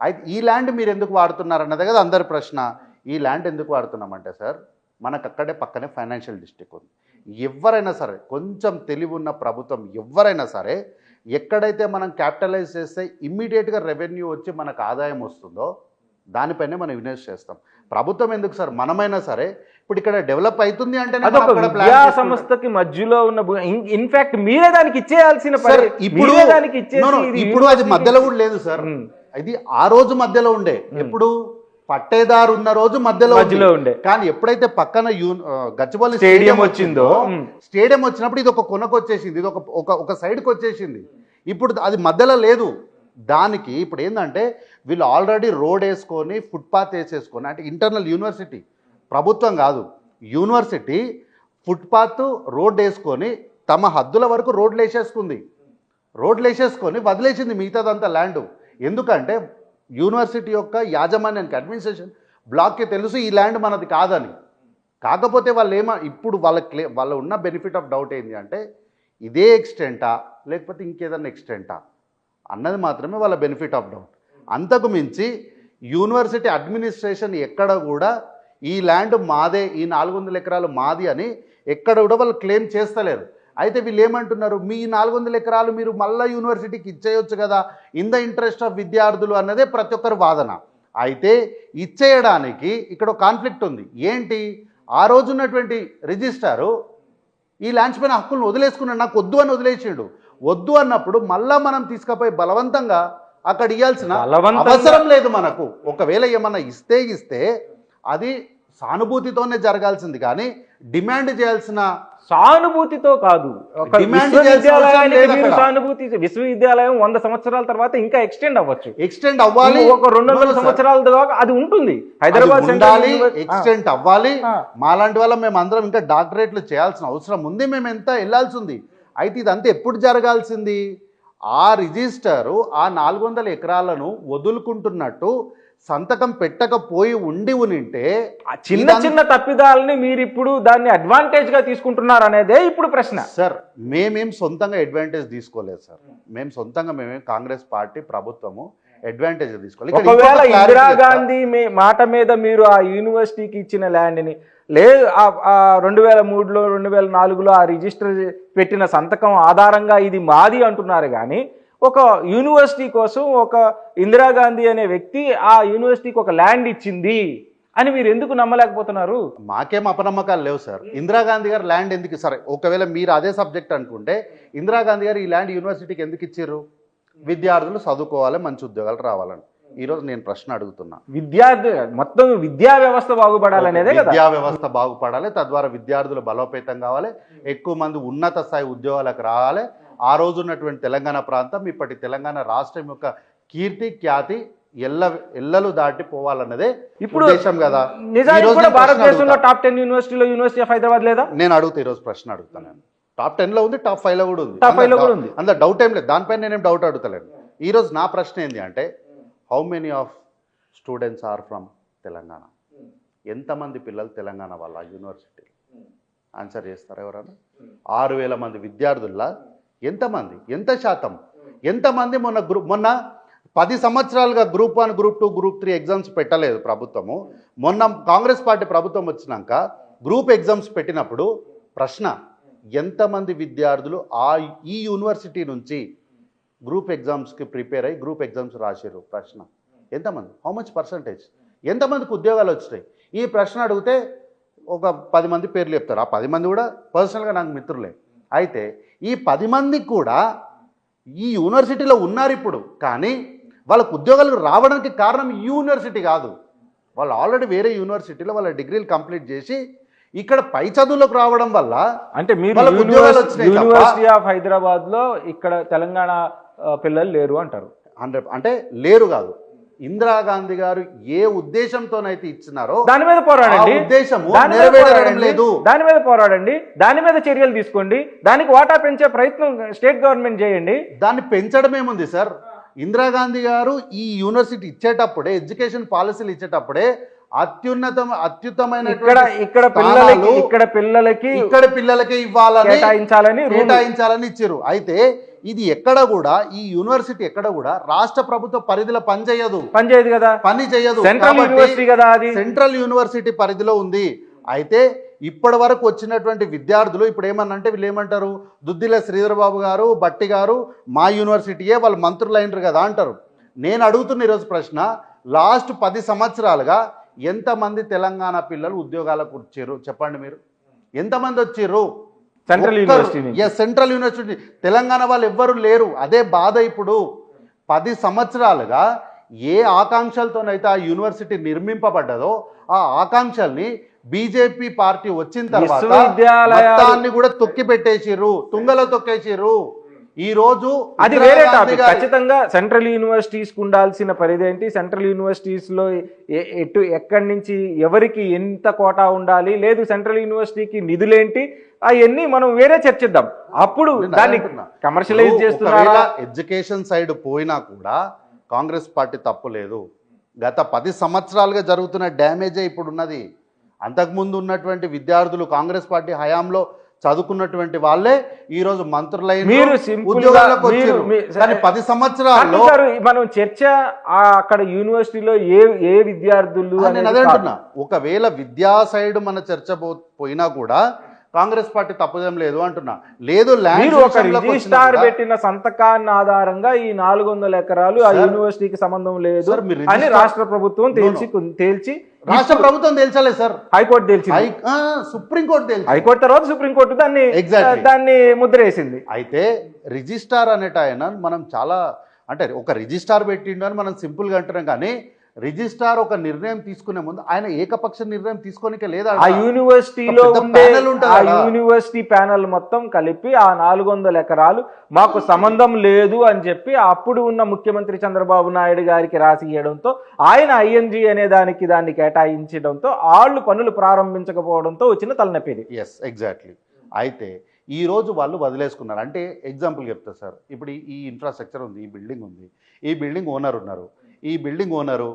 అయితే ఈ ల్యాండ్ మీరు ఎందుకు వాడుతున్నారు అన్నదే కదా అందరి ప్రశ్న. ఈ ల్యాండ్ ఎందుకు వాడుతున్నామంటే సార్, మనకు అక్కడే పక్కనే ఫైనాన్షియల్ డిస్ట్రిక్ట్ ఉంది. ఎవరైనా సరే, కొంచెం తెలివి ఉన్న ప్రభుత్వం ఎవరైనా సరే, ఎక్కడైతే మనం క్యాపిటలైజ్ చేస్తే ఇమ్మీడియట్గా రెవెన్యూ వచ్చి మనకు ఆదాయం వస్తుందో దానిపైనే మనం ఇన్వెస్ట్ చేస్తాం. ప్రభుత్వం ఎందుకు సార్? మనమైనా సరే ఇప్పుడు ఇక్కడ డెవలప్ అవుతుంది అంటే విద్యా సంస్థకి మధ్యలో ఉన్న ఇన్ఫాక్ట్ మీరే దానికి ఇచ్చేయాల్సిన ఇప్పుడు అది మధ్యలో కూడా లేదు సార్. ఇది ఆ రోజు మధ్యలో ఉండే, ఎప్పుడు పట్టేదారు ఉన్న రోజు మధ్యలో ఉండే. కానీ ఎప్పుడైతే పక్కన గచ్చిబౌలి స్టేడియం వచ్చినప్పుడు ఇది ఒక కొనకు వచ్చేసింది, ఇది ఒక సైడ్కి వచ్చేసింది. ఇప్పుడు అది మధ్యలో లేదు. దానికి ఇప్పుడు ఏంటంటే వీళ్ళు ఆల్రెడీ రోడ్ వేసుకొని, ఫుట్పాత్ వేసేసుకొని, అంటే ఇంటర్నల్ యూనివర్సిటీ, ప్రభుత్వం కాదు, యూనివర్సిటీ ఫుట్పాత్ రోడ్ వేసుకొని తమ హద్దుల వరకు రోడ్లు వేసేసుకొని వదిలేసింది మిగతాదంతా ల్యాండ్. ఎందుకంటే యూనివర్సిటీ యొక్క యాజమాన్యానికి, అడ్మినిస్ట్రేషన్ బ్లాక్కి తెలుసు ఈ ల్యాండ్ మనది కాదని. కాకపోతే వాళ్ళు ఇప్పుడు వాళ్ళ ఉన్న బెనిఫిట్ ఆఫ్ డౌట్ ఏంటి అంటే ఇదే ఎక్స్టెంటా లేకపోతే ఇంకేదన్నా ఎక్స్టెంటా అన్నది మాత్రమే వాళ్ళ బెనిఫిట్ ఆఫ్ డౌట్. అంతకు మించి యూనివర్సిటీ అడ్మినిస్ట్రేషన్ ఎక్కడ కూడా ఈ ల్యాండ్ మాదే, ఈ 400 ఎకరాలు మాది అని ఎక్కడ కూడా వాళ్ళు క్లెయిమ్ చేస్తలేరు. అయితే వీళ్ళు ఏమంటున్నారు, మీ 400 ఎకరాలు మీరు మళ్ళీ యూనివర్సిటీకి ఇచ్చేయొచ్చు కదా, ఇన్ ద ఇంట్రెస్ట్ ఆఫ్ విద్యార్థులు అన్నదే ప్రతి ఒక్కరి వాదన. అయితే ఇచ్చేయడానికి ఇక్కడ కాన్ఫ్లిక్ట్ ఉంది. ఏంటి? ఆ రోజు ఉన్నటువంటి రిజిస్ట్రారు ఈ ల్యాండ్స్ పైన హక్కులను వదిలేసుకున్నాడు, నాకు వద్దు అని వదిలేసిండు. వద్దు అన్నప్పుడు మళ్ళా మనం తీసుకుపోయి బలవంతంగా అక్కడ ఇవ్వాల్సిన అవసరం లేదు మనకు. ఒకవేళ ఏమన్నా ఇస్తే అది సానుభూతితోనే జరగాల్సింది, కానీ డిమాండ్ చేయాల్సిన సానుభూతితో కాదు. విశ్వవిద్యాలయం 100 సంవత్సరాల తర్వాత ఇంకా ఎక్స్టెండ్ అవ్వాలి, ఒక 200 సంవత్సరాల దాకా అది ఉంటుంది. హైదరాబాద్ ఎక్స్టెండ్ అవ్వాలి. మాలాంటి వాళ్ళం మేము అందరం ఇంకా డాక్టరేట్లు చేయాల్సిన అవసరం ఉంది, మేము ఎంత వెళ్ళాల్సి ఉంది. అయితే ఇదంతా ఎప్పుడు జరగాల్సింది? ఆ రిజిస్టరు ఆ 400 ఎకరాలను వదులుకుంటున్నట్టు సంతకం పెట్టకపోయి ఉంటే చిన్న తప్పిదాలని మీరు ఇప్పుడు దాన్ని అడ్వాంటేజ్ గా తీసుకుంటున్నారు అనేదే ఇప్పుడు ప్రశ్న. సార్ మేమేం సొంతంగా అడ్వాంటేజ్ తీసుకోలేదు సార్. మేమేం కాంగ్రెస్ పార్టీ ప్రభుత్వము అడ్వాంటేజ్ తీసుకోలేదు. ఒకవేళ ఇందిరాగాంధీ మాట మీద మీరు ఆ యూనివర్సిటీకి ఇచ్చిన ల్యాండ్ని లేదు 2003లో 2004లో ఆ రిజిస్టర్ పెట్టిన సంతకం ఆధారంగా ఇది మాది అంటున్నారు. కానీ ఒక యూనివర్సిటీ కోసం ఒక ఇందిరాగాంధీ అనే వ్యక్తి ఆ యూనివర్సిటీకి ఒక ల్యాండ్ ఇచ్చింది, అని మీరు ఎందుకు నమ్మలేకపోతున్నారు? మాకేం అపనమ్మకాలు లేవు సార్. ఇందిరాగాంధీ గారు ల్యాండ్ ఎందుకు, సరే ఒకవేళ మీరు అదే సబ్జెక్ట్ అనుకుంటే ఇందిరాగాంధీ గారు ఈ ల్యాండ్ యూనివర్సిటీకి ఎందుకు ఇచ్చారు? విద్యార్థులు చదువుకోవాలి, మంచి ఉద్యోగాలు రావాలని. ఈరోజు నేను ప్రశ్న అడుగుతున్నా, విద్యార్థి మొత్తం విద్యా వ్యవస్థ బాగుపడాలనేదే కదా. విద్యా వ్యవస్థ బాగుపడాలి, తద్వారా విద్యార్థులు బలోపేతం కావాలి, ఎక్కువ మంది ఉన్నత స్థాయి ఉద్యోగాలకు రావాలి. ఆ రోజు ఉన్నటువంటి తెలంగాణ ప్రాంతం ఇప్పటి తెలంగాణ రాష్ట్రం యొక్క కీర్తి ఖ్యాతి ఎల్లలు దాటి పోవాలన్నదే ఇప్పుడు ఉద్దేశం కదా. నిజానికి కూడా భారతదేశంలో టాప్ 10 యూనివర్సిటీలో యూనివర్సిటీ ఆఫ్ హైదరాబాద్ లేదా? నేను అడుగుతా, ఈరోజు ప్రశ్న అడుగుతాను. నేను టాప్ 10లో ఉంది, టాప్ 5లో కూడా ఉంది, టాప్ 5లో కూడా ఉంది. అందులో డౌట్ ఏం లేదు, దానిపైన నేనేం డౌట్ అడుగుతలేను. ఈరోజు నా ప్రశ్న ఏంటి అంటే, how many of students are from Telangana? ఎంతమంది పిల్లలు తెలంగాణ వాళ్ళ యూనివర్సిటీ? ఆన్సర్ చేస్తారా ఎవరైనా? 6,000 మంది విద్యార్థుల్లో ఎంతమంది, ఎంత శాతం, ఎంతమంది మొన్న 10 సంవత్సరాలుగా గ్రూప్ 1, గ్రూప్ 2, గ్రూప్ 3 ఎగ్జామ్స్ పెట్టలేదు ప్రభుత్వము. మొన్న కాంగ్రెస్ పార్టీ ప్రభుత్వం వచ్చినాక గ్రూప్ ఎగ్జామ్స్ పెట్టినప్పుడు ప్రశ్న, ఎంతమంది విద్యార్థులు ఈ యూనివర్సిటీ నుంచి గ్రూప్ ఎగ్జామ్స్కి ప్రిపేర్ అయ్యి గ్రూప్ ఎగ్జామ్స్ రాశారు? ప్రశ్న ఎంతమంది, హౌ మచ్ పర్సంటేజ్, ఎంతమందికి ఉద్యోగాలు వచ్చినాయి? ఈ ప్రశ్న అడిగితే ఒక 10 మంది పేర్లు చెప్తారు. ఆ 10 మంది కూడా పర్సనల్గా నాకు మిత్రులే. అయితే ఈ 10 మందికి కూడా ఈ యూనివర్సిటీలో ఉన్నారు ఇప్పుడు, కానీ వాళ్ళకు ఉద్యోగాలు రావడానికి కారణం ఈ యూనివర్సిటీ కాదు. వాళ్ళు ఆల్రెడీ వేరే యూనివర్సిటీలో వాళ్ళ డిగ్రీలు కంప్లీట్ చేసి ఇక్కడ పై చదువులకు రావడం వల్ల అంటే మీరు యూనివర్సిటీ ఆఫ్ హైదరాబాద్ లో ఇక్కడ తెలంగాణ పిల్లలు లేరు అంటారు. అంటే లేరు కాదు, ఇందిరాగాంధీ గారు ఏ ఉద్దేశంతోనైతే ఇచ్చినారో దాని మీద పోరాడండి, ఉద్దేశము నెరవేరడం లేదు. దాని మీద పోరాడండి, దాని మీద చర్యలు తీసుకోండి, దానికి వాటా పెంచే ప్రయత్నం స్టేట్ గవర్నమెంట్ చేయండి. దాన్ని పెంచడం ఏముంది సార్? ఇందిరాగాంధీ గారు ఈ యూనివర్సిటీ ఇచ్చేటప్పుడే, ఎడ్యుకేషన్ పాలసీలు ఇచ్చేటప్పుడే అత్యుత్తమైన ఇక్కడ పిల్లలకి కేటాయించాలని ఇచ్చారు. అయితే ఇది ఎక్కడ కూడా, ఈ యూనివర్సిటీ ఎక్కడ కూడా రాష్ట్ర ప్రభుత్వ పరిధిలో పనిచేయదు కదా, పని చేయదు. సెంట్రల్ యూనివర్సిటీ పరిధిలో ఉంది. అయితే ఇప్పటి వరకు వచ్చినటువంటి విద్యార్థులు ఇప్పుడు ఏమన్నంటే, వీళ్ళు ఏమంటారు, దుద్దిల శ్రీధర్ బాబు గారు, బట్టి గారు మా యూనివర్సిటీయే, వాళ్ళు మంత్రులు అయినరు కదా అంటారు. నేను అడుగుతున్న ఈరోజు ప్రశ్న, లాస్ట్ 10 సంవత్సరాలుగా ఎంతమంది తెలంగాణ పిల్లలు ఉద్యోగాలకు వచ్చారు చెప్పండి మీరు? ఎంతమంది వచ్చారు? సెంట్రల్ యూనివర్సిటీ తెలంగాణ వాళ్ళు ఎవ్వరు లేరు. అదే బాధ. ఇప్పుడు 10 సంవత్సరాలుగా ఏ ఆకాంక్షలతోనైతే ఆ యూనివర్సిటీ నిర్మింపబడ్డదో ఆ ఆకాంక్షల్ని బీజేపీ పార్టీ వచ్చిన తర్వాత మొత్తాన్ని కూడా తొక్కి పెట్టేసిర్రు, తుంగలో తొక్కేసిర్రు. ఈ రోజు అది వేరే టాపిక్. ఖచ్చితంగా సెంట్రల్ యూనివర్సిటీస్ కు ఉండాల్సిన పరిధి ఏంటి, సెంట్రల్ యూనివర్సిటీస్ లో ఎక్కడి నుంచి ఎవరికి ఎంత కోటా ఉండాలి, లేదు సెంట్రల్ యూనివర్సిటీకి నిధులేంటి, అవన్నీ మనం వేరే చర్చిద్దాం. అప్పుడు దాన్ని కమర్షియలైజ్ చేస్తున్నారా? ఎడ్యుకేషన్ సైడ్ పోయినా కూడా కాంగ్రెస్ పార్టీ తప్పు లేదు. గత 10 సంవత్సరాలుగా జరుగుతున్న డ్యామేజే ఇప్పుడు ఉన్నది. అంతకుముందు ఉన్నటువంటి విద్యార్థులు కాంగ్రెస్ పార్టీ హయాంలో చదువుకున్నటువంటి వాళ్ళే ఈ రోజు మంత్రులైన ఉద్యోగాలకు వచ్చారు. కానీ 10 సంవత్సరాల్లో మనం చర్చ అక్కడ యూనివర్సిటీలో ఏ విద్యార్థులు నేను అదే అంటున్నా. ఒకవేళ విద్యా సైడ్ మన చర్చ పోయినా కూడా కాంగ్రెస్ పార్టీ తప్పుదేం లేదు అంటున్నా. లేదు, రిజిస్టార్ పెట్టిన సంతకాన్ని ఆధారంగా ఈ 400 ఎకరాలు ఆ యూనివర్సిటీకి సంబంధం లేదు అని రాష్ట్ర ప్రభుత్వం తేల్చి రాష్ట్ర ప్రభుత్వం తేల్చలేదు సార్, హైకోర్టు తేల్చింది, సుప్రీంకోర్టు తేల్చింది, హైకోర్టు తర్వాత సుప్రీంకోర్టు దాన్ని ముద్ర వేసింది. అయితే రిజిస్టార్ అనేట ఆయన మనం చాలా అంటే ఒక రిజిస్టార్ పెట్టిండు అని మనం సింపుల్గా అంటున్నాం. కానీ రిజిస్ట్రార్ ఒక నిర్ణయం తీసుకునే ముందు ఆయన ఏకపక్ష నిర్ణయం తీసుకోనికే లేదా? ఆ యూనివర్సిటీలో యూనివర్సిటీ ప్యానల్ మొత్తం కలిపి ఆ 400 ఎకరాలు మాకు సంబంధం లేదు అని చెప్పి అప్పుడు ఉన్న ముఖ్యమంత్రి చంద్రబాబు నాయుడు గారికి రాసి ఇవ్వడంతో ఆయన ఐఎన్జీ అనే దాన్ని కేటాయించడంతో వాళ్ళు పనులు ప్రారంభించకపోవడంతో వచ్చిన తలనొప్పి. Yes, exactly. అయితే ఈ రోజు వాళ్ళు వదిలేసుకున్నారు. అంటే ఎగ్జాంపుల్ చెప్తా సార్, ఇప్పుడు ఈ ఇన్ఫ్రాస్ట్రక్చర్ ఉంది, ఈ బిల్డింగ్ ఉంది, ఈ బిల్డింగ్ ఓనర్ ఉన్నారు. ఈ బిల్డింగ్ ఓనరు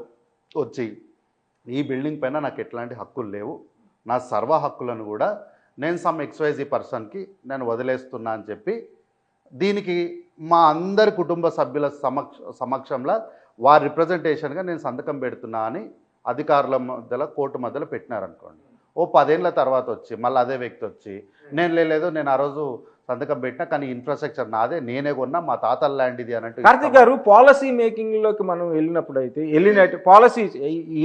వచ్చి ఈ బిల్డింగ్ పైన నాకు ఎట్లాంటి హక్కులు లేవు, నా సర్వ హక్కులను కూడా నేను సమ్ XYZ పర్సన్కి నేను వదిలేస్తున్నా అని చెప్పి దీనికి మా అందరి కుటుంబ సభ్యుల సమక్షంలో వారి రిప్రజెంటేషన్గా నేను సంతకం పెడుతున్నా అని అధికారుల మధ్యలో కోర్టు మధ్యలో పెట్టినారనుకోండి. ఓ 10 ఏళ్ళ తర్వాత వచ్చి మళ్ళీ అదే వ్యక్తి వచ్చి నేను లేదు, నేను ఆ రోజు సంతకం పెట్టినా, కానీ ఇన్ఫ్రాస్ట్రక్చర్ నాదే, నేనే కొన్నా, మా తాతల ల్యాండ్ ఇది అని అంటే కార్తిక్ గారు, పాలసీ మేకింగ్ లోకి మనం వెళ్ళినట్టు పాలసీ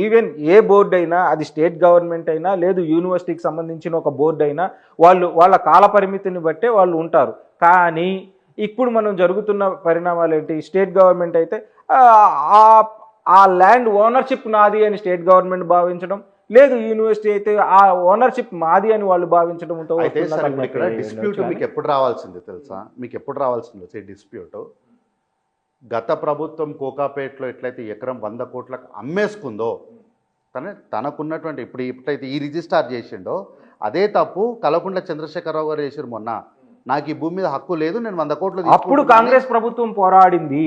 ఈవెన్ ఏ బోర్డు అయినా, అది స్టేట్ గవర్నమెంట్ అయినా లేదు యూనివర్సిటీకి సంబంధించిన ఒక బోర్డు అయినా, వాళ్ళ కాల పరిమితిని బట్టే వాళ్ళు ఉంటారు. కానీ ఇప్పుడు మనం జరుగుతున్న పరిణామాలు ఏంటి? స్టేట్ గవర్నమెంట్ అయితే ఆ ల్యాండ్ ఓనర్షిప్ నాది అని స్టేట్ గవర్నమెంట్ భావించడం, లేదు యూనివర్సిటీ అయితే ఆ ఓనర్షిప్ మాది అని వాళ్ళు భావించడంతో అయితే సార్ ఇప్పుడు ఇక్కడ డిస్ప్యూట్ మీకు ఎప్పుడు రావాల్సింది తెలుసా? మీకు ఎప్పుడు రావాల్సింది వచ్చే డిస్ప్యూట్, గత ప్రభుత్వం కోకాపేటలో ఎట్లయితే ఎకరం 100 కోట్లకు అమ్మేసుకుందో, తనకున్నటువంటి ఇప్పుడైతే ఈ రిజిస్టార్ చేసిండో అదే తప్పు కల్వకుంట్ల చంద్రశేఖరరావు గారు చేసారు. మొన్న నాకు ఈ భూమి మీద హక్కు లేదు, నేను 100 కోట్లు అప్పుడు కాంగ్రెస్ ప్రభుత్వం పోరాడింది.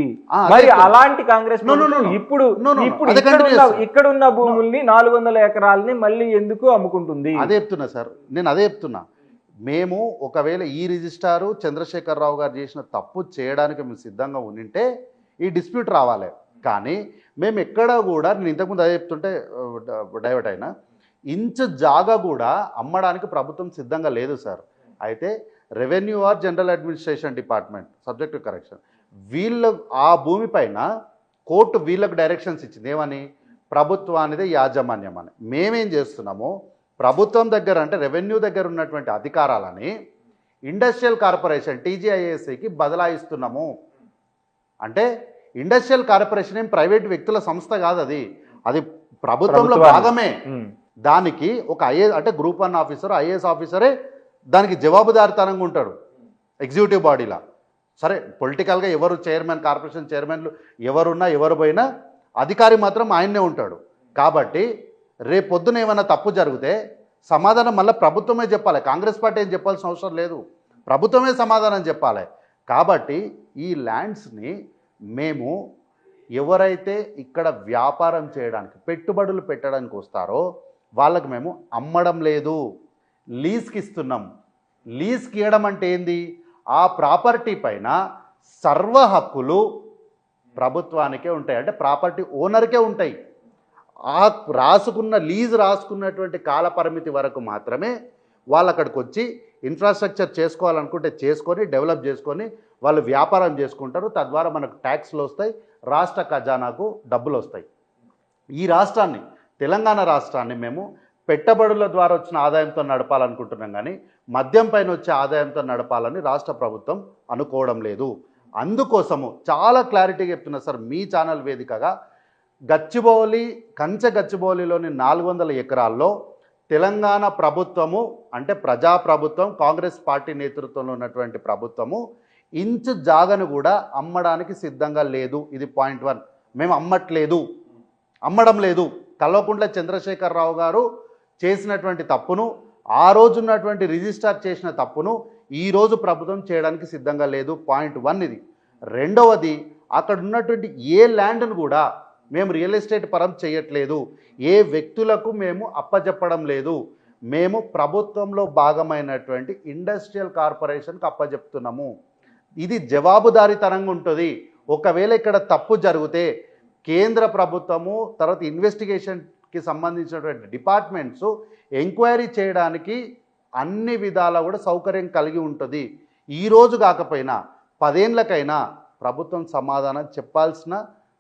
మరి అలాంటి కాంగ్రెస్ ఇప్పుడు ఇక్కడున్న భూముల్ని 400 ఎకరాలని మళ్ళీ ఎందుకు అమ్ముకుంటుంది? అదే చెప్తున్నా సార్, నేను అదే చెప్తున్నా. మేము ఒకవేళ ఈ రిజిస్టారు చంద్రశేఖరరావు గారు చేసిన తప్పు చేయడానికి మేము సిద్ధంగా ఉండింటే ఈ డిస్ప్యూట్ రావాలి. కానీ మేము ఎక్కడా కూడా, నేను ఇంతకుముందు అదే చెప్తుంటే డైవర్ట్ అయినా, ఇంచు జాగా కూడా అమ్మడానికి ప్రభుత్వం సిద్ధంగా లేదు సార్. అయితే revenue or general administration department, subject to correction, వీళ్ళ ఆ భూమిపైన కోర్టు వీళ్ళకు డైరెక్షన్స్ ఇచ్చింది. ఏమని? ప్రభుత్వానిదే యాజమాన్యం అని. మేమేం చేస్తున్నాము, ప్రభుత్వం దగ్గర అంటే రెవెన్యూ దగ్గర ఉన్నటువంటి అధికారాలని ఇండస్ట్రియల్ కార్పొరేషన్ టీజీఐఏసీకి బదలాయిస్తున్నాము. అంటే ఇండస్ట్రియల్ కార్పొరేషన్ ఏం ప్రైవేట్ వ్యక్తుల సంస్థ కాదు, అది ప్రభుత్వంలో భాగమే. దానికి ఒక అంటే గ్రూప్ 1 ఆఫీసర్, ఐఏఎస్ ఆఫీసరే దానికి జవాబుదారితనంగా ఉంటాడు ఎగ్జిక్యూటివ్ బాడీలా. సరే, పొలిటికల్గా ఎవరు చైర్మన్, కార్పొరేషన్ చైర్మన్లు ఎవరున్నా ఎవరు పోయినా అధికారి మాత్రం ఆయన్నే ఉంటాడు. కాబట్టి రేపు పొద్దున ఏమైనా తప్పు జరిగితే సమాధానం మళ్ళీ ప్రభుత్వమే చెప్పాలి. కాంగ్రెస్ పార్టీ ఏం చెప్పాల్సిన అవసరం లేదు, ప్రభుత్వమే సమాధానం చెప్పాలి. కాబట్టి ఈ ల్యాండ్స్ని మేము ఎవరైతే ఇక్కడ వ్యాపారం చేయడానికి, పెట్టుబడులు పెట్టడానికి వస్తారో వాళ్ళకి మేము అమ్మడం లేదు, లీజ్కి ఇస్తున్నాం. లీజ్కి ఇవ్వడం అంటే ఏంది? ఆ ప్రాపర్టీ పైన సర్వ హక్కులు ప్రభుత్వానికే ఉంటాయి, అంటే ప్రాపర్టీ ఓనర్కే ఉంటాయి. ఆ లీజ్ రాసుకున్నటువంటి కాల పరిమితి వరకు మాత్రమే వాళ్ళు అక్కడికి వచ్చి ఇన్ఫ్రాస్ట్రక్చర్ చేసుకోవాలనుకుంటే చేసుకొని, డెవలప్ చేసుకొని వాళ్ళు వ్యాపారం చేసుకుంటారు. తద్వారా మనకు ట్యాక్స్లు వస్తాయి, రాష్ట్ర ఖజానాకు డబ్బులు వస్తాయి. ఈ రాష్ట్రాన్ని, తెలంగాణ రాష్ట్రాన్ని మేము పెట్టుబడుల ద్వారా వచ్చిన ఆదాయంతో నడపాలనుకుంటున్నాం, కానీ మద్యం పైన వచ్చే ఆదాయంతో నడపాలని రాష్ట్ర ప్రభుత్వం అనుకోవడం లేదు. అందుకోసము చాలా క్లారిటీగా చెప్తున్నా సార్, మీ ఛానల్ వేదికగా, గచ్చిబౌలిలోని 400 ఎకరాల్లో తెలంగాణ ప్రభుత్వము, అంటే ప్రజాప్రభుత్వం, కాంగ్రెస్ పార్టీ నేతృత్వంలో ఉన్నటువంటి ప్రభుత్వము ఇంచు జాగను కూడా అమ్మడానికి సిద్ధంగా లేదు. ఇది పాయింట్ 1. మేము అమ్మడం లేదు. కల్వకుంట్ల చంద్రశేఖరరావు గారు చేసినటువంటి తప్పును, ఆ రోజు ఉన్నటువంటి రిజిస్టార్ చేసిన తప్పును ఈరోజు ప్రభుత్వం చేయడానికి సిద్ధంగా లేదు. పాయింట్ 1 ఇది. రెండవది, అక్కడ ఉన్నటువంటి ఏ ల్యాండ్ను కూడా మేము రియల్ ఎస్టేట్ పరం చేయట్లేదు, ఏ వ్యక్తులకు మేము అప్పజెప్పడం లేదు. మేము ప్రభుత్వంలో భాగమైనటువంటి ఇండస్ట్రియల్ కార్పొరేషన్కి అప్పజెప్తున్నాము. ఇది జవాబుదారీతనంగా ఉంటుంది. ఒకవేళ ఇక్కడ తప్పు జరిగితే కేంద్ర ప్రభుత్వము, తర్వాత ఇన్వెస్టిగేషన్కి సంబంధించినటువంటి డిపార్ట్మెంట్స్ ఎంక్వైరీ చేయడానికి అన్ని విధాలా కూడా సౌకర్యం కలిగి ఉంటుంది. ఈరోజు కాకపోయినా 10 ఏళ్ళకైనా ప్రభుత్వం సమాధానం చెప్పాల్సిన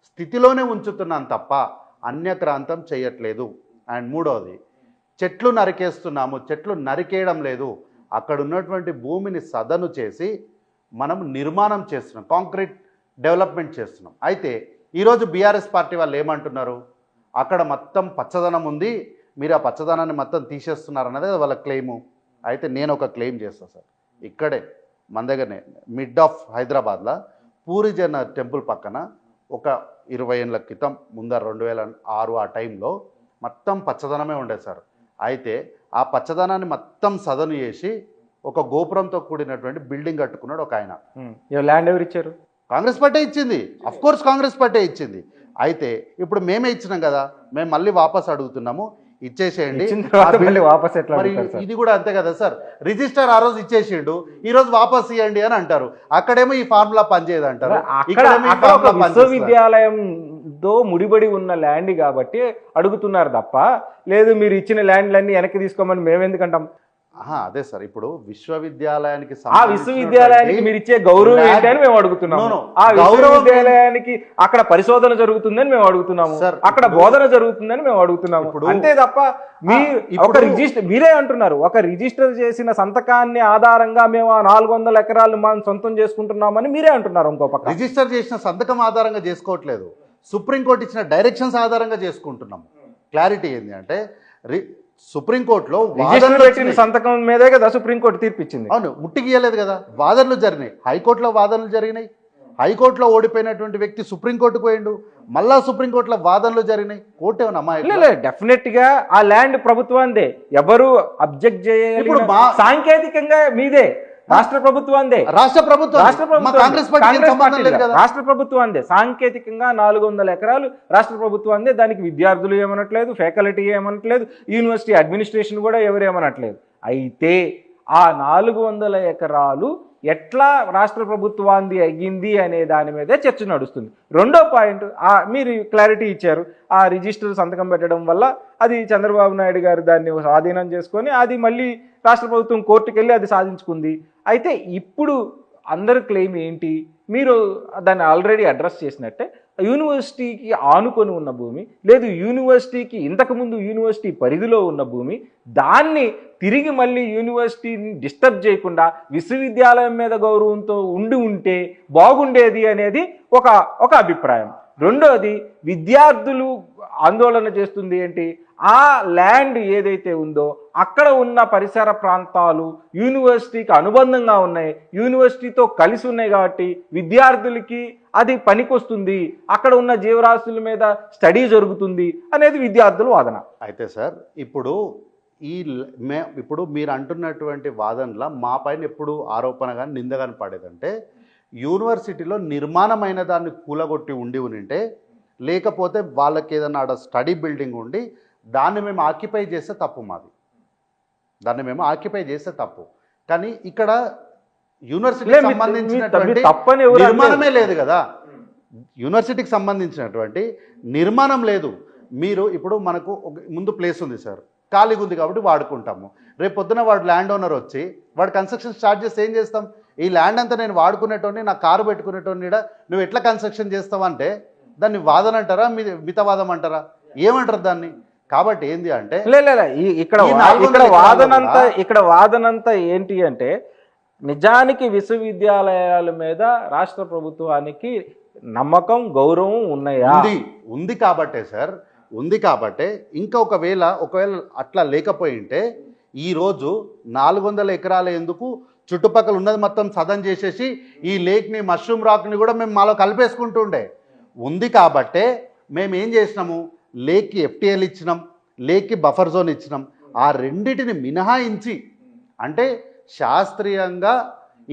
స్థితిలోనే ఉంచుతున్నాను తప్ప అన్యక్రాంతం చేయట్లేదు. అండ్ మూడవది, చెట్లు నరికేస్తున్నాము, చెట్లు నరికేయడం లేదు. అక్కడ ఉన్నటువంటి భూమిని సదను చేసి మనం నిర్మాణం చేస్తున్నాం, కాంక్రీట్ డెవలప్మెంట్ చేస్తున్నాం. అయితే ఈరోజు బీఆర్ఎస్ పార్టీ వాళ్ళు ఏమంటున్నారు, అక్కడ మొత్తం పచ్చదనం ఉంది, మీరు ఆ పచ్చదనాన్ని మొత్తం తీసేస్తున్నారు అన్నది వాళ్ళ క్లెయిము. అయితే నేను ఒక క్లెయిమ్ చేస్తాను సార్, ఇక్కడే మన దగ్గరనే మిడ్ ఆఫ్ హైదరాబాద్లో పూరి జగన్నాథ్ టెంపుల్ పక్కన ఒక 20 ఏళ్ళ క్రితం ముందర 2006 ఆ టైంలో మొత్తం పచ్చదనమే ఉండేది సార్. అయితే ఆ పచ్చదనాన్ని మొత్తం సదను చేసి ఒక గోపురంతో కూడినటువంటి బిల్డింగ్ కట్టుకున్నాడు ఒక ఆయన. ల్యాండ్ ఎవరు ఇచ్చారు? కాంగ్రెస్ పార్టీ ఇచ్చింది, అఫ్ కోర్స్ కాంగ్రెస్ పార్టీ ఇచ్చింది. అయితే ఇప్పుడు మేమే ఇచ్చినాం కదా, మేము మళ్ళీ వాపస్ అడుగుతున్నాము, ఇచ్చేసేయండి. మరి ఇది కూడా అంతే కదా సార్, రిజిస్టర్ ఆ రోజు ఇచ్చేసిండు, ఈ రోజు వాపస్ ఇవ్వండి అని అంటారు. అక్కడేమో ఈ ఫార్ములా పనిచేయదు అంటారు. విశ్వవిద్యాలయంతో ముడిపడి ఉన్న ల్యాండ్ కాబట్టి అడుగుతున్నారు తప్ప, లేదు మీరు ఇచ్చిన ల్యాండ్లన్నీ వెనక్కి తీసుకోమని మేము ఎందుకంటాం? అదే సార్, ఇప్పుడు విశ్వవిద్యాలయానికి ఆ విశ్వవిద్యాలయానికి మీరు ఇచ్చే గౌరవం ఏంటి అని మేము అడుగుతున్నాము. ఆ విశ్వవిద్యాలయానికి అక్కడ పరిశోధన జరుగుతుందని మేము అడుగుతున్నాము, అక్కడ బోధన జరుగుతుందని మేము అడుగుతున్నాము. అంతే తప్ప మీ ఒక రిజిస్టర్, మీరే అంటున్నారు ఒక రిజిస్టర్ చేసిన సంతకాన్ని ఆధారంగా మేము ఆ 400 ఎకరాలు మనం సొంతం చేసుకుంటున్నామని మీరే అంటున్నారు. ఇంకో పక్క రిజిస్టర్ చేసిన సంతకం ఆధారంగా చేసుకోవట్లేదు, సుప్రీంకోర్టు ఇచ్చిన డైరెక్షన్స్ ఆధారంగా చేసుకుంటున్నాము. క్లారిటీ ఏంటి అంటే సుప్రీంకోర్టులో పెట్టిన సంతకం మీదే కదా సుప్రీంకోర్టు తీర్పిచ్చింది. అవును, ముట్టికి ఇవ్వలేదు కదా, వాదనలు జరిగినాయి, హైకోర్టులో వాదనలు జరిగినాయి. హైకోర్టులో ఓడిపోయినటువంటి వ్యక్తి సుప్రీంకోర్టుకు పోయిండు, మళ్ళా సుప్రీంకోర్టులో వాదనలు జరిగినాయి. కోర్టు ఏమన్నా అమ్మాయి డెఫినెట్ గా ఆ ల్యాండ్ ప్రభుత్వాందే, ఎవరు అబ్జెక్ట్ చేయాలి, సాంకేతికంగా మీదే, రాష్ట్ర ప్రభుత్వాందే, రాష్ట్ర ప్రభుత్వాందే. సాంకేతికంగా 400 ఎకరాలు రాష్ట్ర ప్రభుత్వాందే. దానికి విద్యార్థులు ఏమనట్లేదు, ఫ్యాకల్టీ ఏమనట్లేదు, యూనివర్సిటీ అడ్మినిస్ట్రేషన్ కూడా ఎవరు ఏమనట్లేదు. అయితే ఆ 400 ఎకరాలు ఎట్లా రాష్ట్ర ప్రభుత్వాన్ని అయ్యింది అనే దాని మీదే చర్చ నడుస్తుంది. రెండో పాయింట్, మీరు క్లారిటీ ఇచ్చారు, ఆ రిజిస్టర్ సంతకం పెట్టడం వల్ల అది చంద్రబాబు నాయుడు గారు దాన్ని స్వాధీనం చేసుకొని అది మళ్ళీ రాష్ట్ర ప్రభుత్వం కోర్టుకు వెళ్ళి అది సాధించుకుంది. అయితే ఇప్పుడు అందరి క్లెయిమ్ ఏంటి, మీరు దాన్ని ఆల్రెడీ అడ్రస్ చేసినట్టే యూనివర్సిటీకి ఆనుకొని ఉన్న భూమి, లేదు యూనివర్సిటీకి ఇంతకుముందు యూనివర్సిటీ పరిధిలో ఉన్న భూమి, దాన్ని తిరిగి మళ్ళీ యూనివర్సిటీని డిస్టర్బ్ చేయకుండా విశ్వవిద్యాలయం మీద గౌరవంతో ఉంటే బాగుండేది అనేది ఒక అభిప్రాయం. రెండోది, విద్యార్థులు ఆందోళన చేస్తుంది ఏంటి, ఆ ల్యాండ్ ఏదైతే ఉందో అక్కడ ఉన్న పరిసర ప్రాంతాలు యూనివర్సిటీకి అనుబంధంగా ఉన్నాయి, యూనివర్సిటీతో కలిసి ఉన్నాయి కాబట్టి విద్యార్థులకి అది పనికొస్తుంది, అక్కడ ఉన్న జీవరాశుల మీద స్టడీ జరుగుతుంది అనేది విద్యార్థుల వాదన. అయితే సార్ ఇప్పుడు ఇప్పుడు మీరు అంటున్నటువంటి వాదనల మా పైన ఎప్పుడు ఆరోపణ కానీ నింద కానీ పడేదంటే యూనివర్సిటీలో నిర్మాణమైన దాన్ని కూలగొట్టి ఉంటే, లేకపోతే వాళ్ళకి ఏదైనా ఆడ స్టడీ బిల్డింగ్ ఉండి దాన్ని మేము ఆక్యుపై చేస్తే తప్పు, మాది దాన్ని మేము ఆక్యుపై చేస్తే తప్పు. కానీ ఇక్కడ యూనివర్సిటీకి సంబంధించినటువంటి నిర్మాణమే లేదు కదా, యూనివర్సిటీకి సంబంధించినటువంటి నిర్మాణం లేదు. మీరు ఇప్పుడు మనకు ముందు ప్లేస్ ఉంది సార్, ఖాళీగా ఉంది కాబట్టి వాడుకుంటాము. రేపు పొద్దున వాడు ల్యాండ్ ఓనర్ వచ్చి వాడు కన్స్ట్రక్షన్ స్టార్ట్ చేస్తే ఏం చేస్తాం, ఈ ల్యాండ్ అంతా నేను వాడుకునేటోని, నా కారు పెట్టుకునేటోని, నువ్వు ఎట్లా కన్స్ట్రక్షన్ చేస్తావు అంటే దాన్ని వాదన అంటారా, మితవాదం అంటారా, ఏమంటారు దాన్ని? కాబట్టి ఏంది అంటే ఇక్కడ వాదనంతా ఏంటి అంటే నిజానికి విశ్వవిద్యాలయాల మీద రాష్ట్ర ప్రభుత్వానికి నమ్మకం, గౌరవం ఉన్నాయా? ఉంది కాబట్టే సార్, ఉంది కాబట్టే. ఇంకా ఒకవేళ అట్లా లేకపోయి ఉంటే ఈరోజు 400 ఎకరాల ఎందుకు, చుట్టుపక్కల ఉన్నది మొత్తం సదన్ చేసేసి ఈ లేక్ని, మష్రూమ్ రాక్ని కూడా మేము మాలో కలిపేసుకుంటుండే. ఉంది కాబట్టే మేము ఏం చేసినాము, లేక్కి ఎఫ్టీఎల్ ఇచ్చినాం, లేక్కి బఫర్ జోన్ ఇచ్చినాం. ఆ రెండిటిని మినహాయించి, అంటే శాస్త్రీయంగా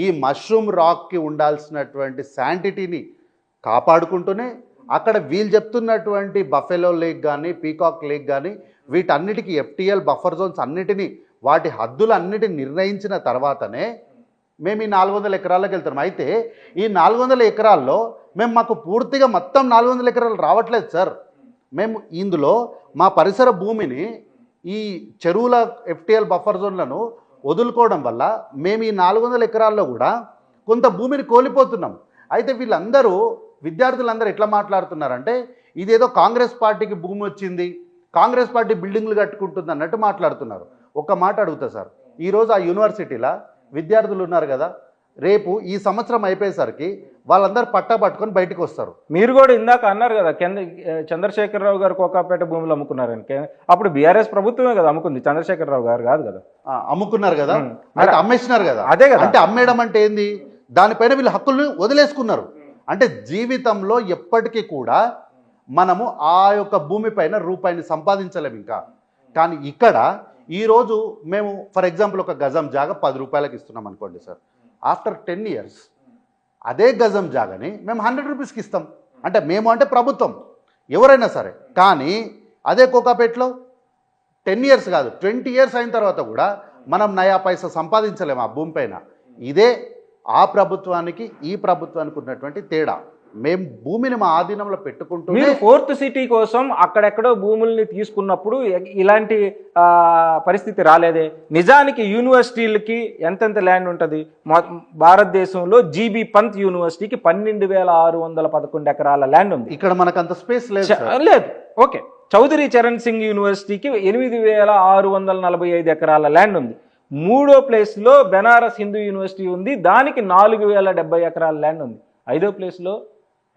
ఈ మష్రూమ్ రాక్కి ఉండాల్సినటువంటి శాంటిటీని కాపాడుకుంటూనే అక్కడ వీళ్ళు చెప్తున్నటువంటి బఫెలో లేక్ కానీ, పీకాక్ లేక్ కానీ, వీటన్నిటికీ ఎఫ్టీఎల్ బఫర్ జోన్స్ అన్నిటినీ, వాటి హద్దులు అన్నిటిని నిర్ణయించిన తర్వాతనే మేము ఈ 400 ఎకరాలకు వెళ్తున్నాం. అయితే ఈ 400 ఎకరాల్లో మాకు పూర్తిగా మొత్తం 400 ఎకరాలు రావట్లేదు సార్. మేము ఇందులో మా పరిసర భూమిని, ఈ చెరువుల ఎఫ్టీఎల్ బఫర్ జోన్లను వదులుకోవడం వల్ల మేము ఈ 400 ఎకరాల్లో కూడా కొంత భూమిని కోల్పోతున్నాం. అయితే వీళ్ళందరూ, విద్యార్థులందరూ ఎట్లా మాట్లాడుతున్నారంటే ఇదేదో కాంగ్రెస్ పార్టీకి భూమి వచ్చింది, కాంగ్రెస్ పార్టీ బిల్డింగ్లు కట్టుకుంటుంది అన్నట్టు మాట్లాడుతున్నారు. ఒక మాట అడుగుతా సార్, ఈరోజు ఆ యూనివర్సిటీలో విద్యార్థులు ఉన్నారు కదా, రేపు ఈ సంవత్సరం అయిపోయేసరికి వాళ్ళందరూ పట్టుకొని బయటకు వస్తారు. మీరు కూడా ఇందాక అన్నారు కదా, చంద్రశేఖరరావు గారు కోకాపేట భూములు అమ్ముకున్నారని. అప్పుడు బీఆర్ఎస్ ప్రభుత్వమే కదా అమ్ముకుంది, చంద్రశేఖరరావు గారు కాదు కదా. అమ్ముకున్నారు కదా, అమ్మేసినారు కదా. అదే కదా, అంటే అమ్మేయడం అంటే ఏంది, దానిపైన వీళ్ళు హక్కులను వదిలేసుకున్నారు. అంటే జీవితంలో ఎప్పటికీ కూడా మనము ఆ యొక్క భూమిపైన రూపాయిని సంపాదించలేము ఇంకా. కానీ ఇక్కడ ఈరోజు మేము ఫర్ ఎగ్జాంపుల్ ఒక గజం జాగా 10 రూపాయలకి ఇస్తున్నాం అనుకోండి సార్, ఆఫ్టర్ 10 years అదే గజం జాగాని మేము 100 రూపీస్కి ఇస్తాం. అంటే మేము అంటే ప్రభుత్వం, ఎవరైనా సరే. కానీ అదే కోకాపేటలో 10 years కాదు, 20 years అయిన తర్వాత కూడా మనం నయా పైసా సంపాదించలేము ఆ భూమి పైన. ఇదే ఆ ప్రభుత్వానికి ఈ ప్రభుత్వానికి ఉన్నటువంటి తేడా. మేము భూమిని మా ఆధీనంలో పెట్టుకుంటూ మీరు ఫోర్త్ సిటీ కోసం అక్కడెక్కడో భూముల్ని తీసుకున్నప్పుడు ఇలాంటి పరిస్థితి రాలేదే. నిజానికి యూనివర్సిటీలకి ఎంతెంత ల్యాండ్ ఉంటుంది భారతదేశంలో? జీబీ పంత్ యూనివర్సిటీకి 12,611 ఎకరాల ల్యాండ్ ఉంది. ఇక్కడ మనకు అంత స్పేస్ లేదు. లేదు, ఓకే. చౌదరి చరణ్ సింగ్ యూనివర్సిటీకి 8,645 ఎకరాల ల్యాండ్ ఉంది. మూడో ప్లేస్లో బెనారస్ హిందూ యూనివర్సిటీ ఉంది, దానికి 4,070 ఎకరాల ల్యాండ్ ఉంది. ఐదో ప్లేస్లో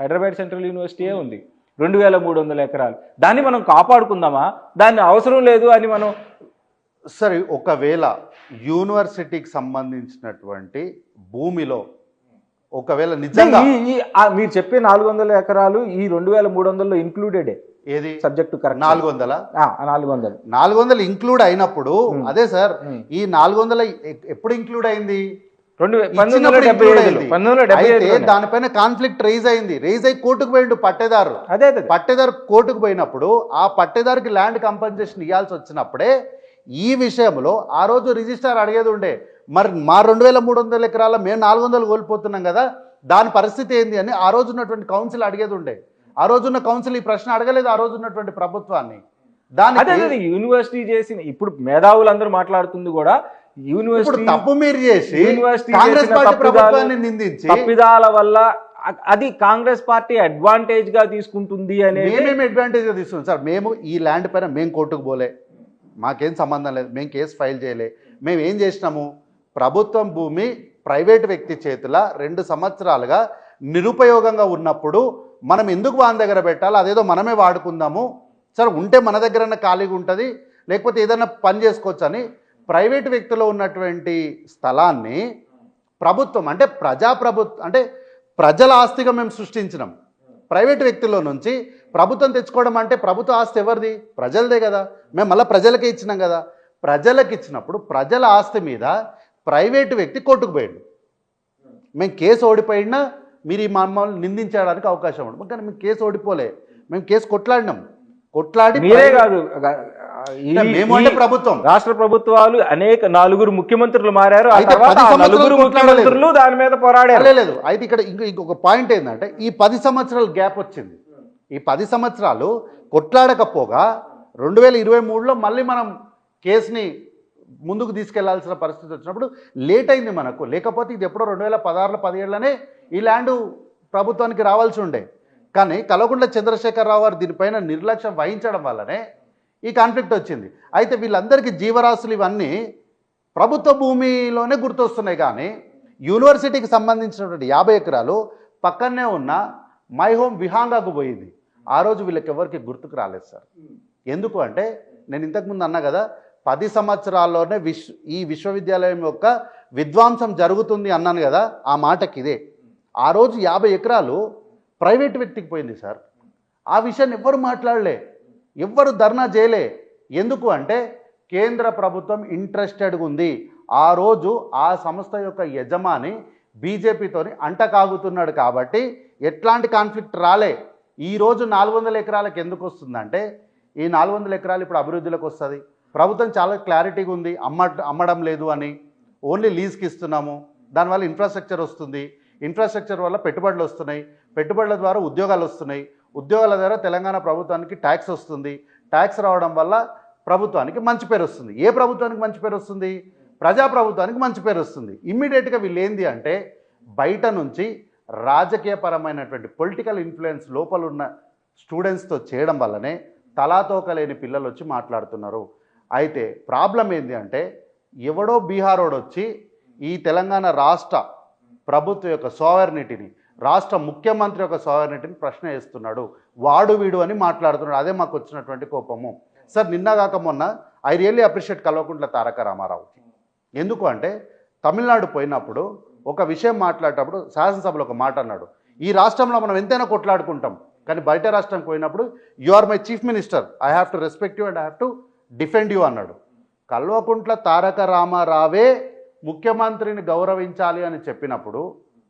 హైదరాబాద్ సెంట్రల్ యూనివర్సిటీయే ఉంది, 2,300 ఎకరాలు. దాన్ని మనం కాపాడుకుందామా? దాన్ని అవసరం లేదు అని మనం సరే, ఒకవేళ యూనివర్సిటీకి సంబంధించినటువంటి భూమిలో ఒకవేళ నిజంగా మీరు చెప్పే 400 ఎకరాలు ఈ 2,300లో ఇంక్లూడెడే. ఏది సబ్జెక్టు కరెక్ట్? 400 ఇంక్లూడ్ అయినప్పుడు అదే సార్, ఈ 400 ఎప్పుడు ఇంక్లూడ్ అయింది? 1975. దానిపైన కాన్ఫ్లిక్ట్ రైజ్ అయి కోర్టుకు పోయిండు పట్టేదారు. పట్టేదారు కోర్టుకు పోయినప్పుడు ఆ పట్టేదారికి ల్యాండ్ కంపెన్సేషన్ ఇవ్వాల్సి వచ్చినప్పుడే ఈ విషయంలో ఆ రోజు రిజిస్ట్రార్ అడిగేది ఉండే, మరి మా 2,300 ఎకరాల మేము 400 కోల్పోతున్నాం కదా, దాని పరిస్థితి ఏంది అని ఆ రోజు ఉన్నటువంటి కౌన్సిల్ అడిగేది ఉండే. ఆ రోజున్న కౌన్సిల్ ఈ ప్రశ్న అడగలేదు ఆ రోజు ఉన్నటువంటి ప్రభుత్వాన్ని. దాని యూనివర్సిటీ చేసిన ఇప్పుడు మేధావులందరూ మాట్లాడుతుంది కూడా యూనివర్సిటీ తప్పు మీరు చేసి యూనివర్సిటీ కాంగ్రెస్ పార్టీ ప్రభుత్వాన్ని నిందించి తప్పిదాల వల్ల అది కాంగ్రెస్ పార్టీ అడ్వాంటేజ్ గా తీసుకుంటుంది అనేది. మేమేమి అడ్వాంటేజ్ గా తీసుకుంటాం సార్? మేము ఈ ల్యాండ్ పైన మేము కోర్టుకు పోలే, మాకేం సంబంధం లేదు, మేము కేసు ఫైల్ చేయలే. మేము ఏం చేసినాము, ప్రభుత్వం భూమి ప్రైవేటు వ్యక్తి చేతుల 2 సంవత్సరాలుగా నిరుపయోగంగా ఉన్నప్పుడు మనం ఎందుకు వాని దగ్గర పెట్టాలి, అదేదో మనమే వాడుకుందాము సార్, ఉంటే మన దగ్గరన్నా ఖాళీగా ఉంటుంది, లేకపోతే ఏదైనా పని చేసుకోవచ్చు అని ప్రైవేటు వ్యక్తిలో ఉన్నటువంటి స్థలాన్ని ప్రభుత్వం అంటే అంటే ప్రజల ఆస్తిగా మేము సృష్టించినాం. ప్రైవేటు వ్యక్తుల్లో నుంచి ప్రభుత్వం తెచ్చుకోవడం అంటే ప్రభుత్వ ఆస్తి ఎవరిది? ప్రజలదే కదా. మేము మళ్ళీ ప్రజలకే ఇచ్చినాం కదా. ప్రజలకు ఇచ్చినప్పుడు ప్రజల ఆస్తి మీద ప్రైవేటు వ్యక్తి కోర్టుకు పోయాడు. మేము కేసు ఓడిపోయినా మీరు ఈ మమ్మల్ని నిందించడానికి అవకాశం ఉండదు. కానీ మేము కేసు ఓడిపోలే, మేము కేసు కొట్లాడి మీరే కాదు, మేము అంటే ప్రభుత్వం, రాష్ట్ర ప్రభుత్వాలు అనేక 4 ముఖ్యమంత్రులు మారారు. ఆ తర్వాత 4 ముఖ్యమంత్రులు దాని మీద పోరాడారు. లేదు. అయితే ఇక్కడ ఇంకొక పాయింట్ ఏంటంటే ఈ 10 సంవత్సరాల గ్యాప్ వచ్చింది. ఈ 10 సంవత్సరాలు కొట్లాడకపోగా 2023లో మళ్ళీ మనం కేసుని ముందుకు తీసుకెళ్లాల్సిన పరిస్థితి వచ్చినప్పుడు లేట్ అయింది మనకు. లేకపోతే ఇది ఎప్పుడో 2016, 17లోనే ఈ ల్యాండ్ ప్రభుత్వానికి రావాల్సి ఉండే. కానీ కల్వకుంట్ల చంద్రశేఖరరావు గారు దీనిపైన నిర్లక్ష్యం వహించడం వల్లనే ఈ కాన్ఫ్లిక్ట్ వచ్చింది. అయితే వీళ్ళందరికీ జీవరాశులు ఇవన్నీ ప్రభుత్వ భూమిలోనే గుర్తొస్తున్నాయి. కానీ యూనివర్సిటీకి సంబంధించినటువంటి 50 ఎకరాలు పక్కనే ఉన్న మై హోమ్ విహాంగాకు పోయింది. ఆ రోజు వీళ్ళకి ఎవరికి గుర్తుకు రాలేదు సార్. ఎందుకు అంటే నేను ఇంతకుముందు అన్నా కదా, 10 సంవత్సరాల్లోనే ఈ విశ్వవిద్యాలయం యొక్క విధ్వంసం జరుగుతుంది అన్నాను కదా, ఆ మాటకి ఇదే. ఆ రోజు 50 ఎకరాలు ప్రైవేట్ వ్యక్తికి పోయింది సార్. ఆ విషయాన్ని ఎవ్వరు మాట్లాడలే, ఎవ్వరు ధర్నా చేయలే. ఎందుకు అంటే కేంద్ర ప్రభుత్వం ఇంట్రెస్టెడ్గా ఉంది. ఆ రోజు ఆ సంస్థ యొక్క యజమాని బీజేపీతోని అంటకాగుతున్నాడు కాబట్టి ఎట్లాంటి కాన్ఫ్లిక్ట్ రాలే. ఈరోజు 400 ఎకరాలకు ఎందుకు వస్తుందంటే ఈ 400 ఎకరాలు ఇప్పుడు అభివృద్ధిలోకి వస్తుంది. ప్రభుత్వం చాలా క్లారిటీగా ఉంది, అమ్మడం లేదు అని, ఓన్లీ లీజ్కి ఇస్తున్నాము. దానివల్ల ఇన్ఫ్రాస్ట్రక్చర్ వస్తుంది, ఇన్ఫ్రాస్ట్రక్చర్ వల్ల పెట్టుబడులు వస్తున్నాయి, పెట్టుబడుల ద్వారా ఉద్యోగాలు వస్తున్నాయి, ఉద్యోగాల ద్వారా తెలంగాణ ప్రభుత్వానికి ట్యాక్స్ వస్తుంది, ట్యాక్స్ రావడం వల్ల ప్రభుత్వానికి మంచి పేరు వస్తుంది. ఏ ప్రభుత్వానికి మంచి పేరు వస్తుంది? ప్రజాప్రభుత్వానికి మంచి పేరు వస్తుంది. ఇమ్మీడియట్గా వీళ్ళు ఏంది అంటే బయట నుంచి రాజకీయపరమైనటువంటి పొలిటికల్ ఇన్ఫ్లుయెన్స్ లోపల ఉన్న స్టూడెంట్స్తో చేయడం వల్లనే తలాతోకలేని పిల్లలు వచ్చి మాట్లాడుతున్నారు. అయితే ప్రాబ్లం ఏంది అంటే ఎవడో బీహారోడు వచ్చి ఈ తెలంగాణ రాష్ట్ర ప్రభుత్వం యొక్క సోవర్నిటీని, రాష్ట్ర ముఖ్యమంత్రి యొక్క సోవర్నిటీని ప్రశ్న వేస్తున్నాడు, వాడు వీడు అని మాట్లాడుతున్నాడు. అదే మాకు వచ్చినటువంటి కోపము సార్. నిన్నగాక మొన్న I really appreciate Kalvakuntla Taraka రామారావుకి. ఎందుకు అంటే తమిళనాడు పోయినప్పుడు ఒక విషయం మాట్లాడేటప్పుడు శాసనసభలో ఒక మాట అన్నాడు, ఈ రాష్ట్రంలో మనం ఎంతైనా కొట్లాడుకుంటాం, కానీ బయట రాష్ట్రానికి పోయినప్పుడు you are my chief minister, I have to respect you and I have to defend you అన్నాడు. కల్వకుంట్ల తారక రామారావే ముఖ్యమంత్రిని గౌరవించాలి అని చెప్పినప్పుడు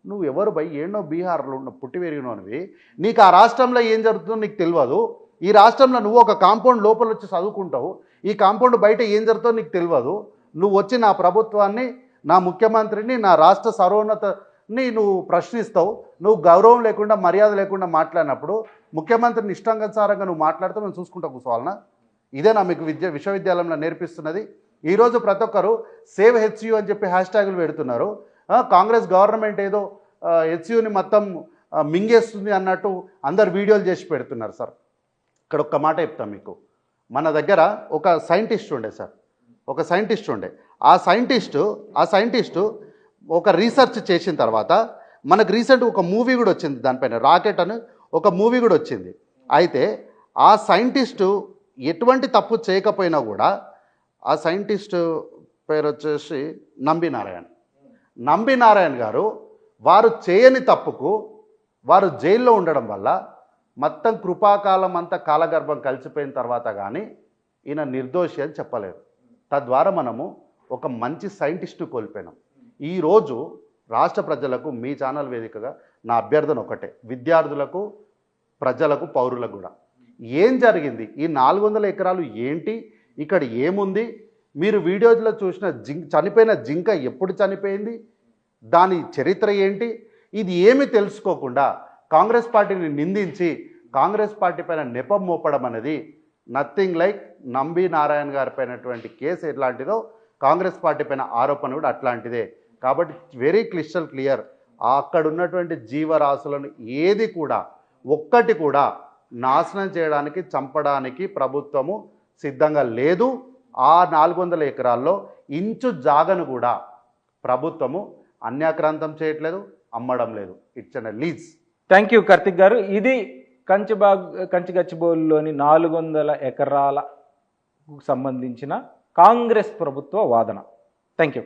నువ్వు ఎవరు భయ్? ఏనో బీహార్లో ఉన్న పుట్టి పెరిగినోనివి, నీకు ఆ రాష్ట్రంలో ఏం జరుగుతుందో నీకు తెలియదు. ఈ రాష్ట్రంలో నువ్వు ఒక కాంపౌండ్ లోపల వచ్చి చదువుకుంటావు, ఈ కాంపౌండ్ బయట ఏం జరుగుతుందో నీకు తెలియదు. నువ్వు వచ్చి నా ప్రభుత్వాన్ని, నా ముఖ్యమంత్రిని, నా రాష్ట్ర సర్వోన్నత నువ్వు ప్రశ్నిస్తావు, నువ్వు గౌరవం లేకుండా మర్యాద లేకుండా మాట్లాడినప్పుడు ముఖ్యమంత్రిని ఇష్టానుసారంగా నువ్వు మాట్లాడితే మేము చూసుకుంటా కూర్చోవాలనా? ఇదేనా మీకు విశ్వవిద్యాలయంలో నేర్పిస్తున్నది? ఈరోజు ప్రతి ఒక్కరు సేవ్ హెచ్యు అని చెప్పి హ్యాష్ ట్యాగులు పెడుతున్నారు. కాంగ్రెస్ గవర్నమెంట్ ఏదో హెచ్యుని మొత్తం మింగేస్తుంది అన్నట్టు అందరు వీడియోలు చేసి పెడుతున్నారు సార్. ఇక్కడ ఒక్క మాట చెప్తాం మీకు. మన దగ్గర ఒక సైంటిస్ట్ ఉండే సార్, ఒక సైంటిస్ట్ ఉండే. ఆ సైంటిస్టు ఒక రీసెర్చ్ చేసిన తర్వాత మనకు రీసెంట్ ఒక మూవీ కూడా వచ్చింది దానిపైన, రాకెట్ అని ఒక మూవీ కూడా వచ్చింది. అయితే ఆ సైంటిస్టు ఎటువంటి తప్పు చేయకపోయినా కూడా, ఆ సైంటిస్టు పేరు వచ్చేసి నంబి నారాయణ్ గారు, వారు చేయని తప్పుకు వారు జైల్లో ఉండడం వల్ల మొత్తం కృపాకాలం అంతా కాలగర్భం కలిసిపోయిన తర్వాత కానీ ఈయన నిర్దోషి అని చెప్పలేరు. తద్వారా మనము ఒక మంచి సైంటిస్టు కోల్పోయినాం. ఈరోజు రాష్ట్ర ప్రజలకు మీ ఛానల్ వేదికగా నా అభ్యర్థన ఒకటే, విద్యార్థులకు, ప్రజలకు, పౌరులకు కూడా, ఏం జరిగింది? ఈ 400 ఎకరాలు ఏంటి? ఇక్కడ ఏముంది? మీరు వీడియోలో చూసిన చనిపోయిన జింక ఎప్పుడు చనిపోయింది? దాని చరిత్ర ఏంటి? ఇది ఏమి తెలుసుకోకుండా కాంగ్రెస్ పార్టీని నిందించి కాంగ్రెస్ పార్టీ పైన నెపం మోపడం అనేది నథింగ్ లైక్ నంబి నారాయణ్ గారి పైనటువంటి కేసు ఎట్లాంటిదో కాంగ్రెస్ పార్టీ పైన ఆరోపణ కూడా అట్లాంటిదే. కాబట్టి వెరీ క్లియర్, అక్కడ ఉన్నటువంటి జీవరాశులను ఏది కూడా ఒక్కటి కూడా నాశనం చేయడానికి, చంపడానికి ప్రభుత్వము సిద్ధంగా లేదు. ఆ 400 ఎకరాల్లో ఇంచు జాగను కూడా ప్రభుత్వము అన్యాక్రాంతం చేయట్లేదు, అమ్మడం లేదు. It's an lease. Thank you Karthik గారు. ఇది కంచిగచ్చిబౌలిలోని 400 ఎకరాలకు సంబంధించిన కాంగ్రెస్ ప్రభుత్వ వాదన. Thank you.